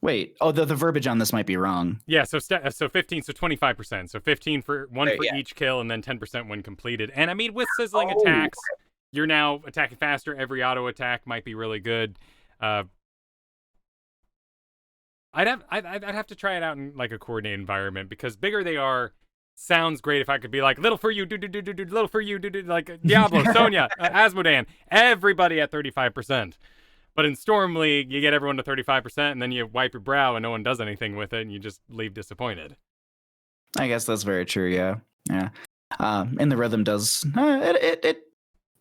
Wait, the verbiage on this might be wrong. Yeah, so 15, so 25%. So 15 for each kill, and then 10% when completed. And I mean, with sizzling attacks, you're now attacking faster. Every auto attack might be really good. I'd have to try it out in like a coordinated environment, because bigger they are, sounds great if I could be like, little for you, little for you, like Diablo, Sonya, Asmodan, everybody at 35%. But in Storm League, you get everyone to 35%, and then you wipe your brow and no one does anything with it, and you just leave disappointed. I guess that's very true, yeah. And the rhythm does,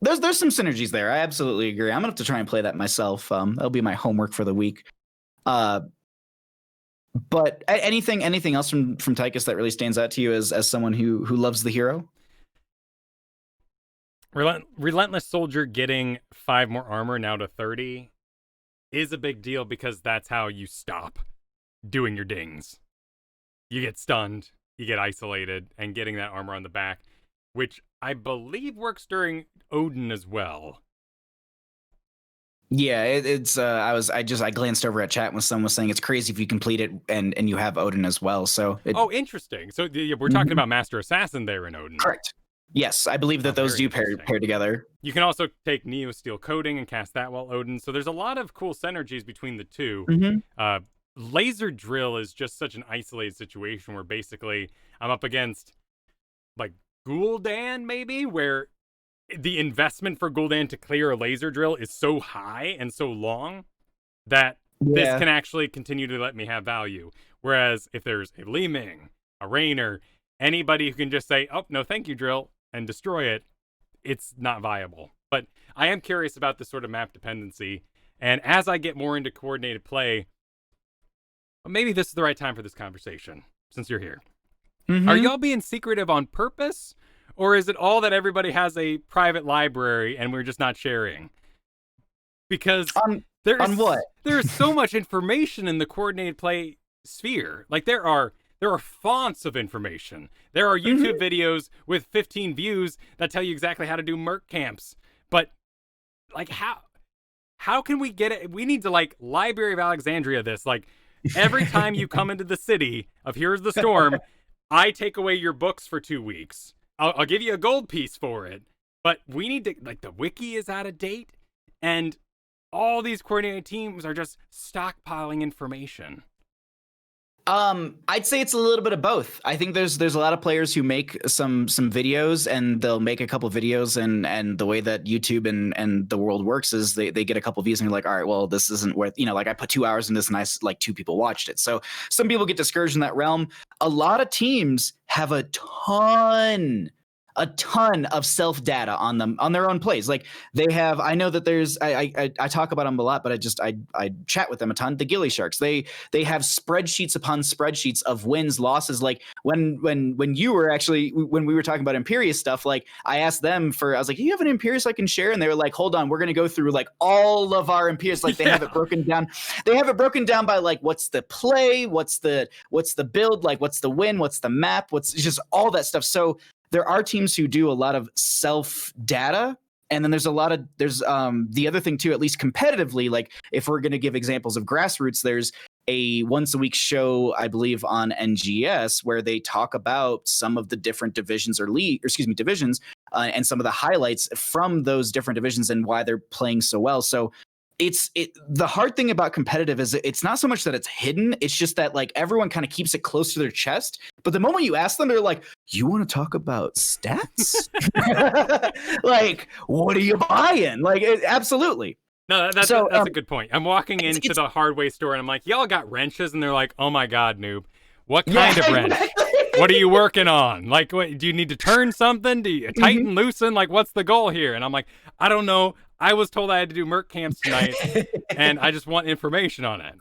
there's some synergies there. I absolutely agree. I'm gonna have to try and play that myself. That'll be my homework for the week. But anything else from Tychus that really stands out to you as someone who loves the hero? Relentless Soldier getting 5 more armor now to 30 is a big deal, because that's how you stop doing your dings. You get stunned, you get isolated, and getting that armor on the back, which I believe works during Odin as well. Yeah, it's I glanced over at chat when someone was saying it's crazy if you complete it and you have Odin as well. So interesting. So we're talking about Master Assassin there in Odin. Correct. Yes, I believe that those do pair together. You can also take Neo Steel Coating and cast that while Odin. So there's a lot of cool synergies between the two. Laser Drill is just such an isolated situation where basically I'm up against like Gul'dan maybe, where the investment for Gul'dan to clear a laser drill is so high and so long that this can actually continue to let me have value. Whereas if there's a Li Ming, a Raynor, anybody who can just say, oh, no, thank you, drill, and destroy it, it's not viable. But I am curious about this sort of map dependency. And as I get more into coordinated play, maybe this is the right time for this conversation since you're here. Mm-hmm. Are y'all being secretive on purpose, or is it all that everybody has a private library and we're just not sharing? Because there's so much information in the coordinated play sphere. Like there are fonts of information. There are YouTube videos with 15 views that tell you exactly how to do merc camps. But like how can we get it? We need to like Library of Alexandria this. Like every time you come into the city of Here's the Storm, I take away your books for 2 weeks. I'll give you a gold piece for it. But we need to, like, the wiki is out of date, and all these coordinated teams are just stockpiling information. I'd say it's a little bit of both. I think there's a lot of players who make some videos, and they'll make a couple videos, and the way that YouTube and the world works is they get a couple views and you're like, all right, well, this isn't worth, like I put 2 hours in this and like 2 people watched it. So some people get discouraged in that realm. A lot of teams have a ton of self data on them, on their own plays. Like they have, I know that there's, I talk about them a lot, but I chat with them a ton. The Ghillie Sharks, they have spreadsheets upon spreadsheets of wins, losses. Like when you were actually, when we were talking about Imperius stuff, like I asked them I was like, do you have an Imperius I can share? And they were like, hold on, we're going to go through like all of our Imperius. Like they have it broken down. They have it broken down by like, what's the play? What's the build? Like what's the win? What's the map? What's just all that stuff. So there are teams who do a lot of self data. And then there's the other thing too, at least competitively, like if we're going to give examples of grassroots, there's a once a week show, I believe on NGS, where they talk about some of the different divisions divisions and some of the highlights from those different divisions and why they're playing so well. So the hard thing about competitive is it's not so much that it's hidden. It's just that like everyone kind of keeps it close to their chest. But the moment you ask them, they're like, you want to talk about stats? Like, what are you buying? Like, absolutely. No, that's a good point. I'm walking into the hardware store and I'm like, y'all got wrenches? And they're like, oh my God, noob. What kind of wrench? What are you working on? Like, what, do you need to turn something? Do you tighten, loosen? Like, what's the goal here? And I'm like, I don't know. I was told I had to do merc camps tonight, and I just want information on it.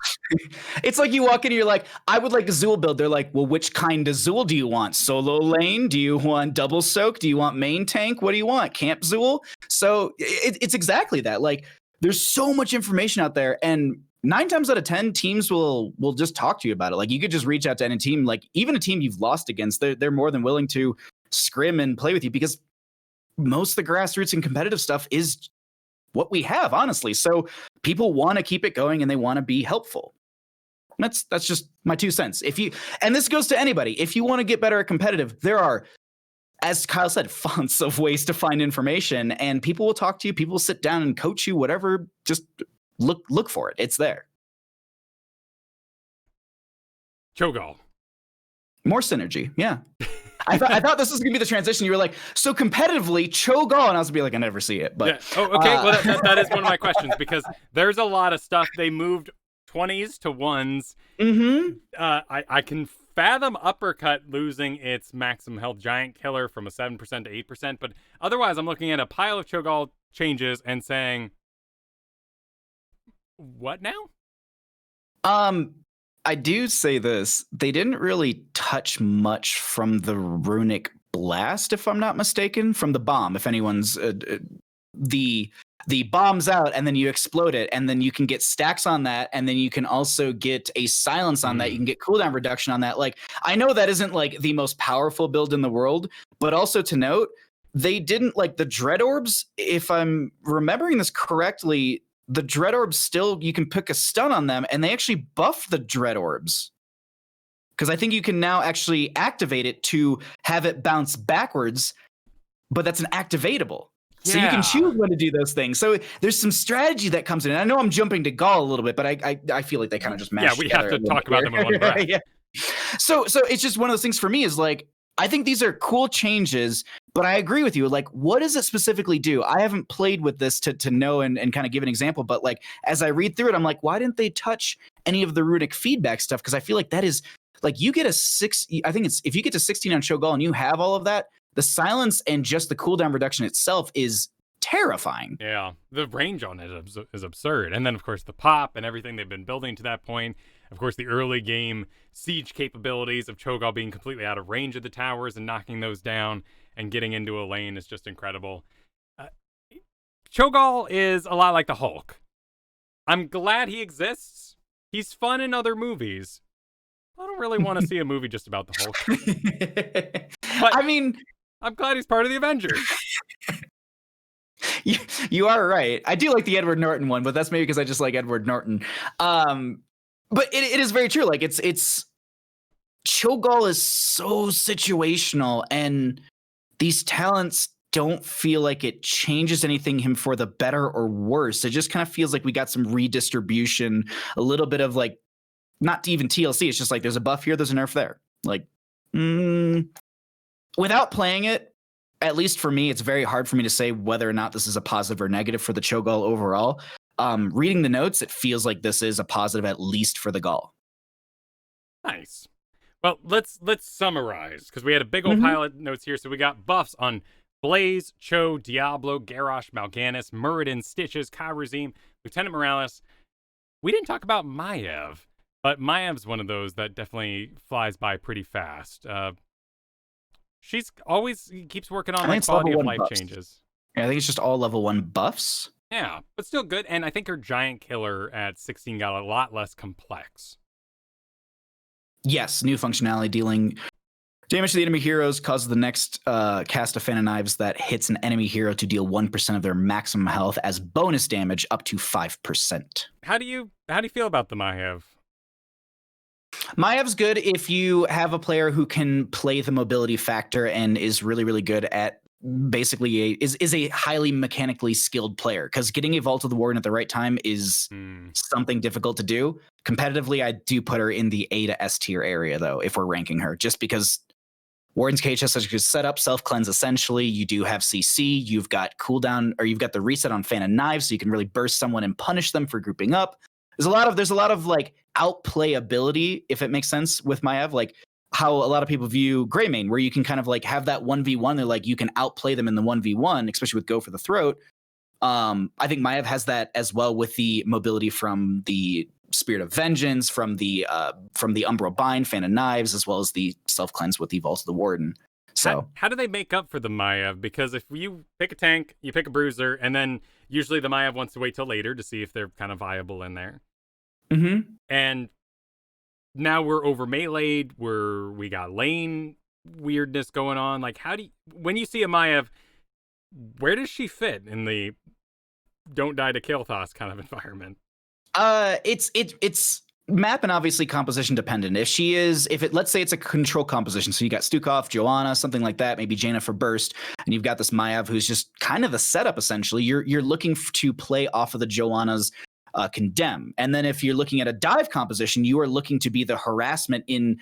It's like you walk in and you're like, I would like a Zool build. They're like, well, which kind of Zool do you want? Solo lane? Do you want double soak? Do you want main tank? What do you want? Camp Zool? So it's exactly that. Like, there's so much information out there, and 9 times out of 10, teams will just talk to you about it. Like, you could just reach out to any team, like even a team you've lost against, they're more than willing to scrim and play with you, because most of the grassroots and competitive stuff is what we have, honestly. So people want to keep it going and they want to be helpful. That's just my 2 cents. And this goes to anybody, if you want to get better at competitive, there are, as Kyle said, fonts of ways to find information, and people will talk to you. People will sit down and coach you, whatever. Just look for it. It's there. Cho'Gall. More synergy. Yeah. I thought this was going to be the transition. You were like, so competitively, Cho'Gall, and I was going to be like, I never see it. But yeah. Oh, okay. Well, that is one of my questions, because there's a lot of stuff. They moved 20s to 1s. I can fathom Uppercut losing its maximum health giant killer from a 7% to 8%, but otherwise I'm looking at a pile of Cho'Gall changes and saying, what now? I do say this. They didn't really touch much from the runic blast, if I'm not mistaken, from the bomb. If anyone's the bomb's out and then you explode it, and then you can get stacks on that, and then you can also get a silence on that. You can get cooldown reduction on that. Like, I know that isn't like the most powerful build in the world, but also to note, they didn't like the Dread Orbs. If I'm remembering this correctly, the Dread Orbs still, you can pick a stun on them, and they actually buff the Dread Orbs. Because I think you can now actually activate it to have it bounce backwards, but that's an activatable. Yeah. So you can choose when to do those things. So there's some strategy that comes in. And I know I'm jumping to Gall a little bit, but I feel like they kind of just mash together. Yeah, we have to talk about them in one breath. Yeah. So it's just one of those things for me is like, I think these are cool changes, but I agree with you. Like, what does it specifically do? I haven't played with this to know and kind of give an example, but like, as I read through it, I'm like, why didn't they touch any of the runic feedback stuff? Because I feel like that is like, you get I think it's, if you get to 16 on Cho'Gall and you have all of that, the silence and just the cooldown reduction itself is terrifying. Yeah, the range on it is absurd. And then, of course, the pop and everything they've been building to that point. Of course, the early game siege capabilities of Cho'Gall being completely out of range of the towers and knocking those down and getting into a lane is just incredible. Cho'Gall is a lot like the Hulk. I'm glad he exists. He's fun in other movies. I don't really want to see a movie just about the Hulk. But I mean, I'm glad he's part of the Avengers. You are right. I do like the Edward Norton one, but that's maybe because I just like Edward Norton. But it is very true. Like it's Cho'Gall is so situational, and these talents don't feel like it changes anything him for the better or worse. It just kind of feels like we got some redistribution, a little bit of like, not even TLC. It's just like there's a buff here, there's a nerf there. Like, without playing it, at least for me, it's very hard for me to say whether or not this is a positive or negative for the Cho'Gall overall. Reading the notes, it feels like this is a positive, at least for the Gall. Nice. Well, let's summarize, because we had a big old pile of notes here. So we got buffs on Blaze, Cho, Diablo, Garrosh, Mal'Ganis, Muradin, Stitches, Kha'Razim, Lieutenant Morales. We didn't talk about Maiev, but Maev's one of those that definitely flies by pretty fast. She's always keeps working on like quality of life changes. Yeah, I think it's just all level 1 buffs. Yeah, but still good. And I think her giant killer at 16 got a lot less complex. Yes, new functionality dealing damage to the enemy heroes causes the next cast of Fan of Knives that hits an enemy hero to deal 1% of their maximum health as bonus damage up to 5%. How do you feel about the Maiev? Maev's good if you have a player who can play the mobility factor and is really, really good at basically is a highly mechanically skilled player, because getting a Vault of the Warden at the right time is something difficult to do. Competitively, I do put her in the A to S tier area, though, if we're ranking her, just because Warden's Cage has such a good setup, self-cleanse essentially. You do have CC, you've got cooldown, or you've got the reset on Fan of Knives, so you can really burst someone and punish them for grouping up. There's a lot of like outplay ability, if it makes sense, with Maiev, like how a lot of people view Greymane, where you can kind of like have that 1v1. They're like, you can outplay them in the 1v1, especially with Go for the Throat. I think Maiev has that as well, with the mobility from the Spirit of Vengeance, from the Umbral Bind, Fan of Knives, as well as the self-cleanse with the Vault of the Warden. So how do they make up for the Maiev? Because if you pick a tank, you pick a bruiser, and then usually the Maiev wants to wait till later to see if they're kind of viable in there. And now we're over meleeed, we got lane weirdness going on. Like, when you see a Maiev, where does she fit in the don't die to Kael'thas kind of environment? It's map and obviously composition dependent. Let's say it's a control composition, so you got Stukov, Joanna, something like that, maybe Jaina for burst, and you've got this Maiev who's just kind of the setup essentially. You're looking to play off of the Joanna's condemn, and then if you're looking at a dive composition, you are looking to be the harassment in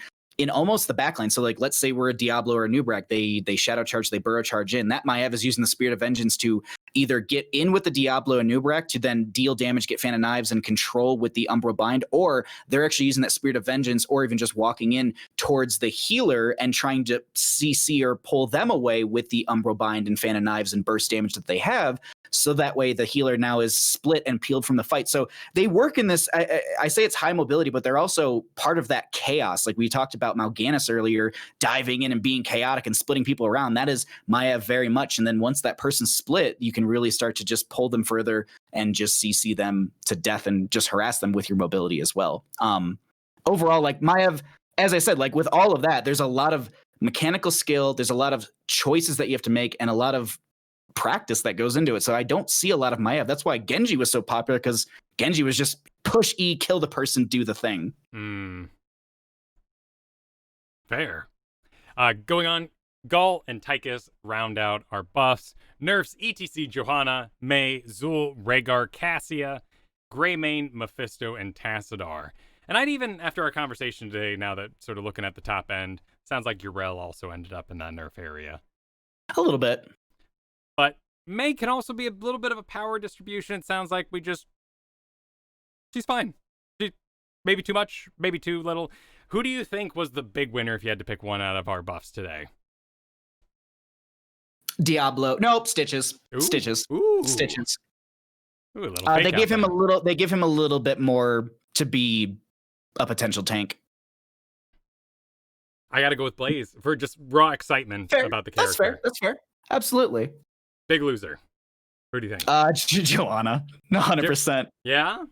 almost the backline. So like, let's say we're a Diablo or a Nubrak, they shadow charge, they burrow charge in. That Maiev is using the Spirit of Vengeance to either get in with the Diablo and Nubrak to then deal damage, get Fan of Knives, and control with the Umbral Bind, or they're actually using that Spirit of Vengeance, or even just walking in towards the healer and trying to CC or pull them away with the Umbral Bind and Fan of Knives and burst damage that they have. So that way the healer now is split and peeled from the fight. So they work in this, I say it's high mobility, but they're also part of that chaos. Like we talked about Mal'Ganis earlier, diving in and being chaotic and splitting people around. That is Maiev very much. And then once that person's split, you can really start to just pull them further and just CC them to death and just harass them with your mobility as well. Overall, like Maiev, as I said, like with all of that, there's a lot of mechanical skill. There's a lot of choices that you have to make and a lot of practice that goes into it. So I don't see a lot of Maiev. That's why Genji was so popular, because Genji was just push E, kill the person, do the thing. Fair. Going on, Gall and Tychus round out our buffs. Nerfs, ETC, Johanna, Mei, Zul, Rhaegar, Cassia, Greymane, Mephisto, and Tassadar. And I'd even, after our conversation today, now that sort of looking at the top end, sounds like Yrel also ended up in that nerf area. A little bit. But Mei can also be a little bit of a power distribution. It sounds like she's fine. Maybe too much, maybe too little. Who do you think was the big winner if you had to pick one out of our buffs today? Diablo. Nope, Stitches. Ooh. Stitches. Ooh. Stitches. Ooh, a little fake they give him a little bit more to be a potential tank. I got to go with Blaze for just raw excitement about the character. That's fair. Absolutely. Big loser. Who do you think? Joanna. 100%. Yeah?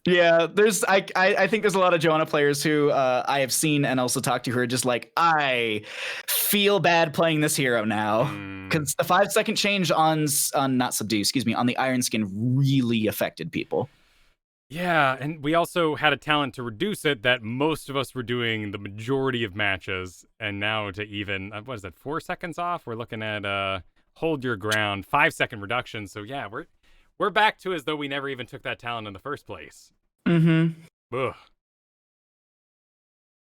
Yeah, I think there's a lot of Joanna players who I have seen and also talked to who are just like, I feel bad playing this hero now. Because the 5-second change on not subdue, excuse me, on the Iron Skin really affected people. Yeah, and we also had a talent to reduce it that most of us were doing the majority of matches, and now to even, what is that, 4 seconds off? We're looking at hold your ground, 5-second reduction. So yeah, we're back to as though we never even took that talent in the first place. Ugh.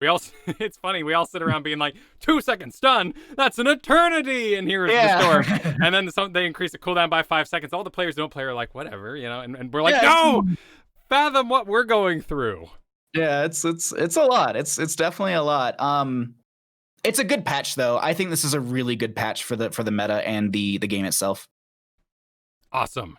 We all, it's funny, we all sit around being like, 2 second stun, that's an eternity, and here's the storm. And then they increase the cooldown by 5 seconds. All the players who don't play are like, whatever, you know, and we're like, no! Fathom what we're going through. Yeah, it's a lot. It's definitely a lot. It's a good patch though. I think this is a really good patch for the meta and the game itself. Awesome.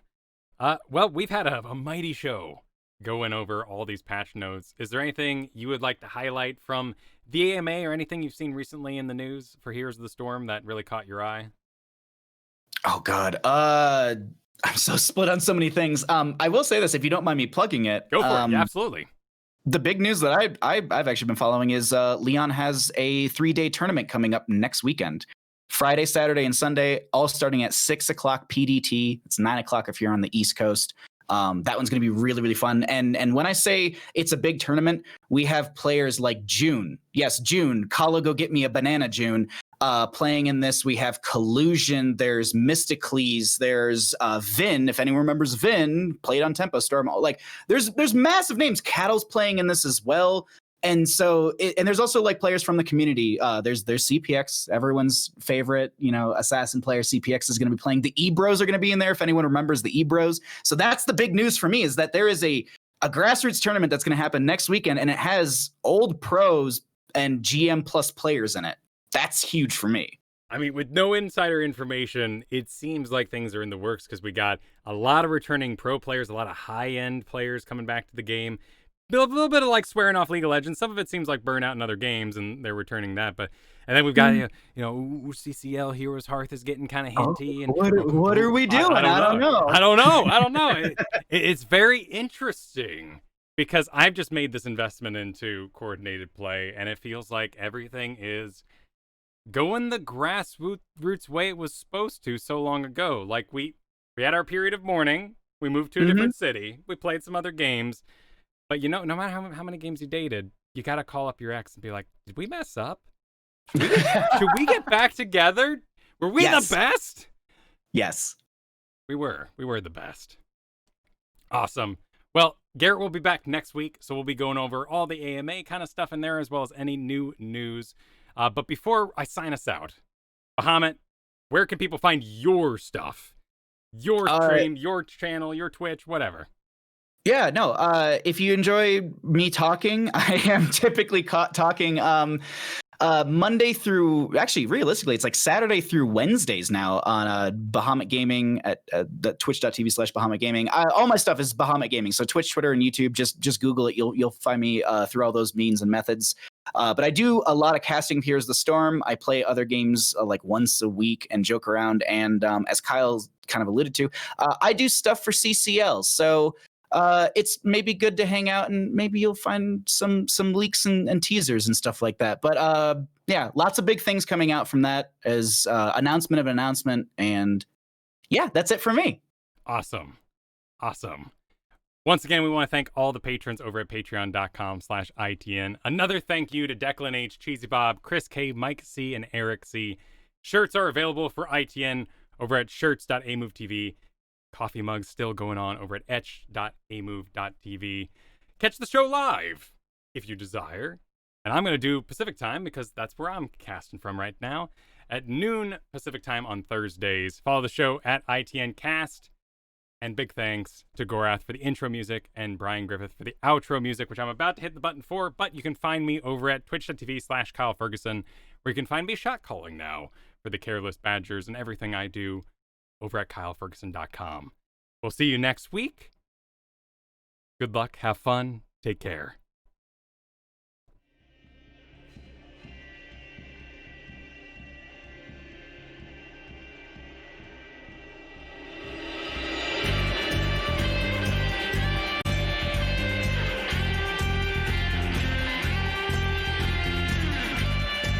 Well, we've had a mighty show going over all these patch notes. Is there anything you would like to highlight from the AMA or anything you've seen recently in the news for Heroes of the Storm that really caught your eye? Oh God. I'm so split on so many things. I will say this, if you don't mind me plugging it. Go for it. Yeah, absolutely. The big news that I've actually been following is Leon has a 3-day tournament coming up next weekend. Friday, Saturday, and Sunday, all starting at 6 o'clock PDT. It's 9 o'clock if you're on the East Coast. That one's going to be really, really fun. And when I say it's a big tournament, we have players like June. Yes, June. Kala, go get me a banana, June. Playing in this, we have Collusion, there's Mysticles, there's Vin, if anyone remembers Vin, played on Tempo Storm. Like, there's massive names. Cattle's playing in this as well. And so, and there's also like players from the community. There's CPX, everyone's favorite, assassin player. CPX is going to be playing. The E-Bros are going to be in there, if anyone remembers the E-Bros. So that's the big news for me, is that there is a grassroots tournament that's going to happen next weekend, and it has old pros and GM plus players in it. That's huge for me. I mean, with no insider information, it seems like things are in the works because we got a lot of returning pro players, a lot of high-end players coming back to the game. A little bit of like swearing off League of Legends. Some of it seems like burnout in other games, and they're returning that. And then we've got CCL Heroes Hearth is getting kind of hinty. And what are we doing? I don't know. It's very interesting because I've just made this investment into coordinated play, and it feels like everything is going the grassroots way it was supposed to so long ago. Like we had our period of mourning. We moved to a different city. We played some other games. But no matter how many games you dated, you got to call up your ex and be like, did we mess up? Should we get back together? Were we the best? Yes. We were the best. Awesome. Well, Garrett will be back next week, so we'll be going over all the AMA kind of stuff in there, as well as any new news. But before I sign us out, Bahamut, where can people find your stuff? Your stream, your channel, your Twitch, whatever. Yeah, no. If you enjoy me talking, I am typically talking Monday through, actually, realistically, it's like Saturday through Wednesdays now on Bahamutgaming at the twitch.tv/Bahamutgaming. All my stuff is Bahamutgaming. So Twitch, Twitter, and YouTube, just Google it. You'll find me through all those means and methods. But I do a lot of casting Heroes of the Storm. I play other games like once a week and joke around. And as Kyle kind of alluded to, I do stuff for CCL. So it's maybe good to hang out, and maybe you'll find some leaks and teasers and stuff like that. But yeah, lots of big things coming out from that as announcement of an announcement. And yeah, that's it for me. Awesome. Once again, we want to thank all the patrons over at patreon.com/ITN. Another thank you to Declan H, Cheesy Bob, Chris K, Mike C, and Eric C. Shirts are available for ITN over at shirts.amovetv. Coffee mugs still going on over at etch.amove.tv. Catch the show live if you desire. And I'm going to do Pacific time because that's where I'm casting from right now. At noon Pacific time on Thursdays. Follow the show at ITNcast. And big thanks to Gorath for the intro music and Brian Griffith for the outro music, which I'm about to hit the button for. But you can find me over at twitch.tv/Kyle Fergusson, where you can find me shot calling now for the Careless Badgers and everything I do over at kyleferguson.com. We'll see you next week. Good luck, have fun, take care.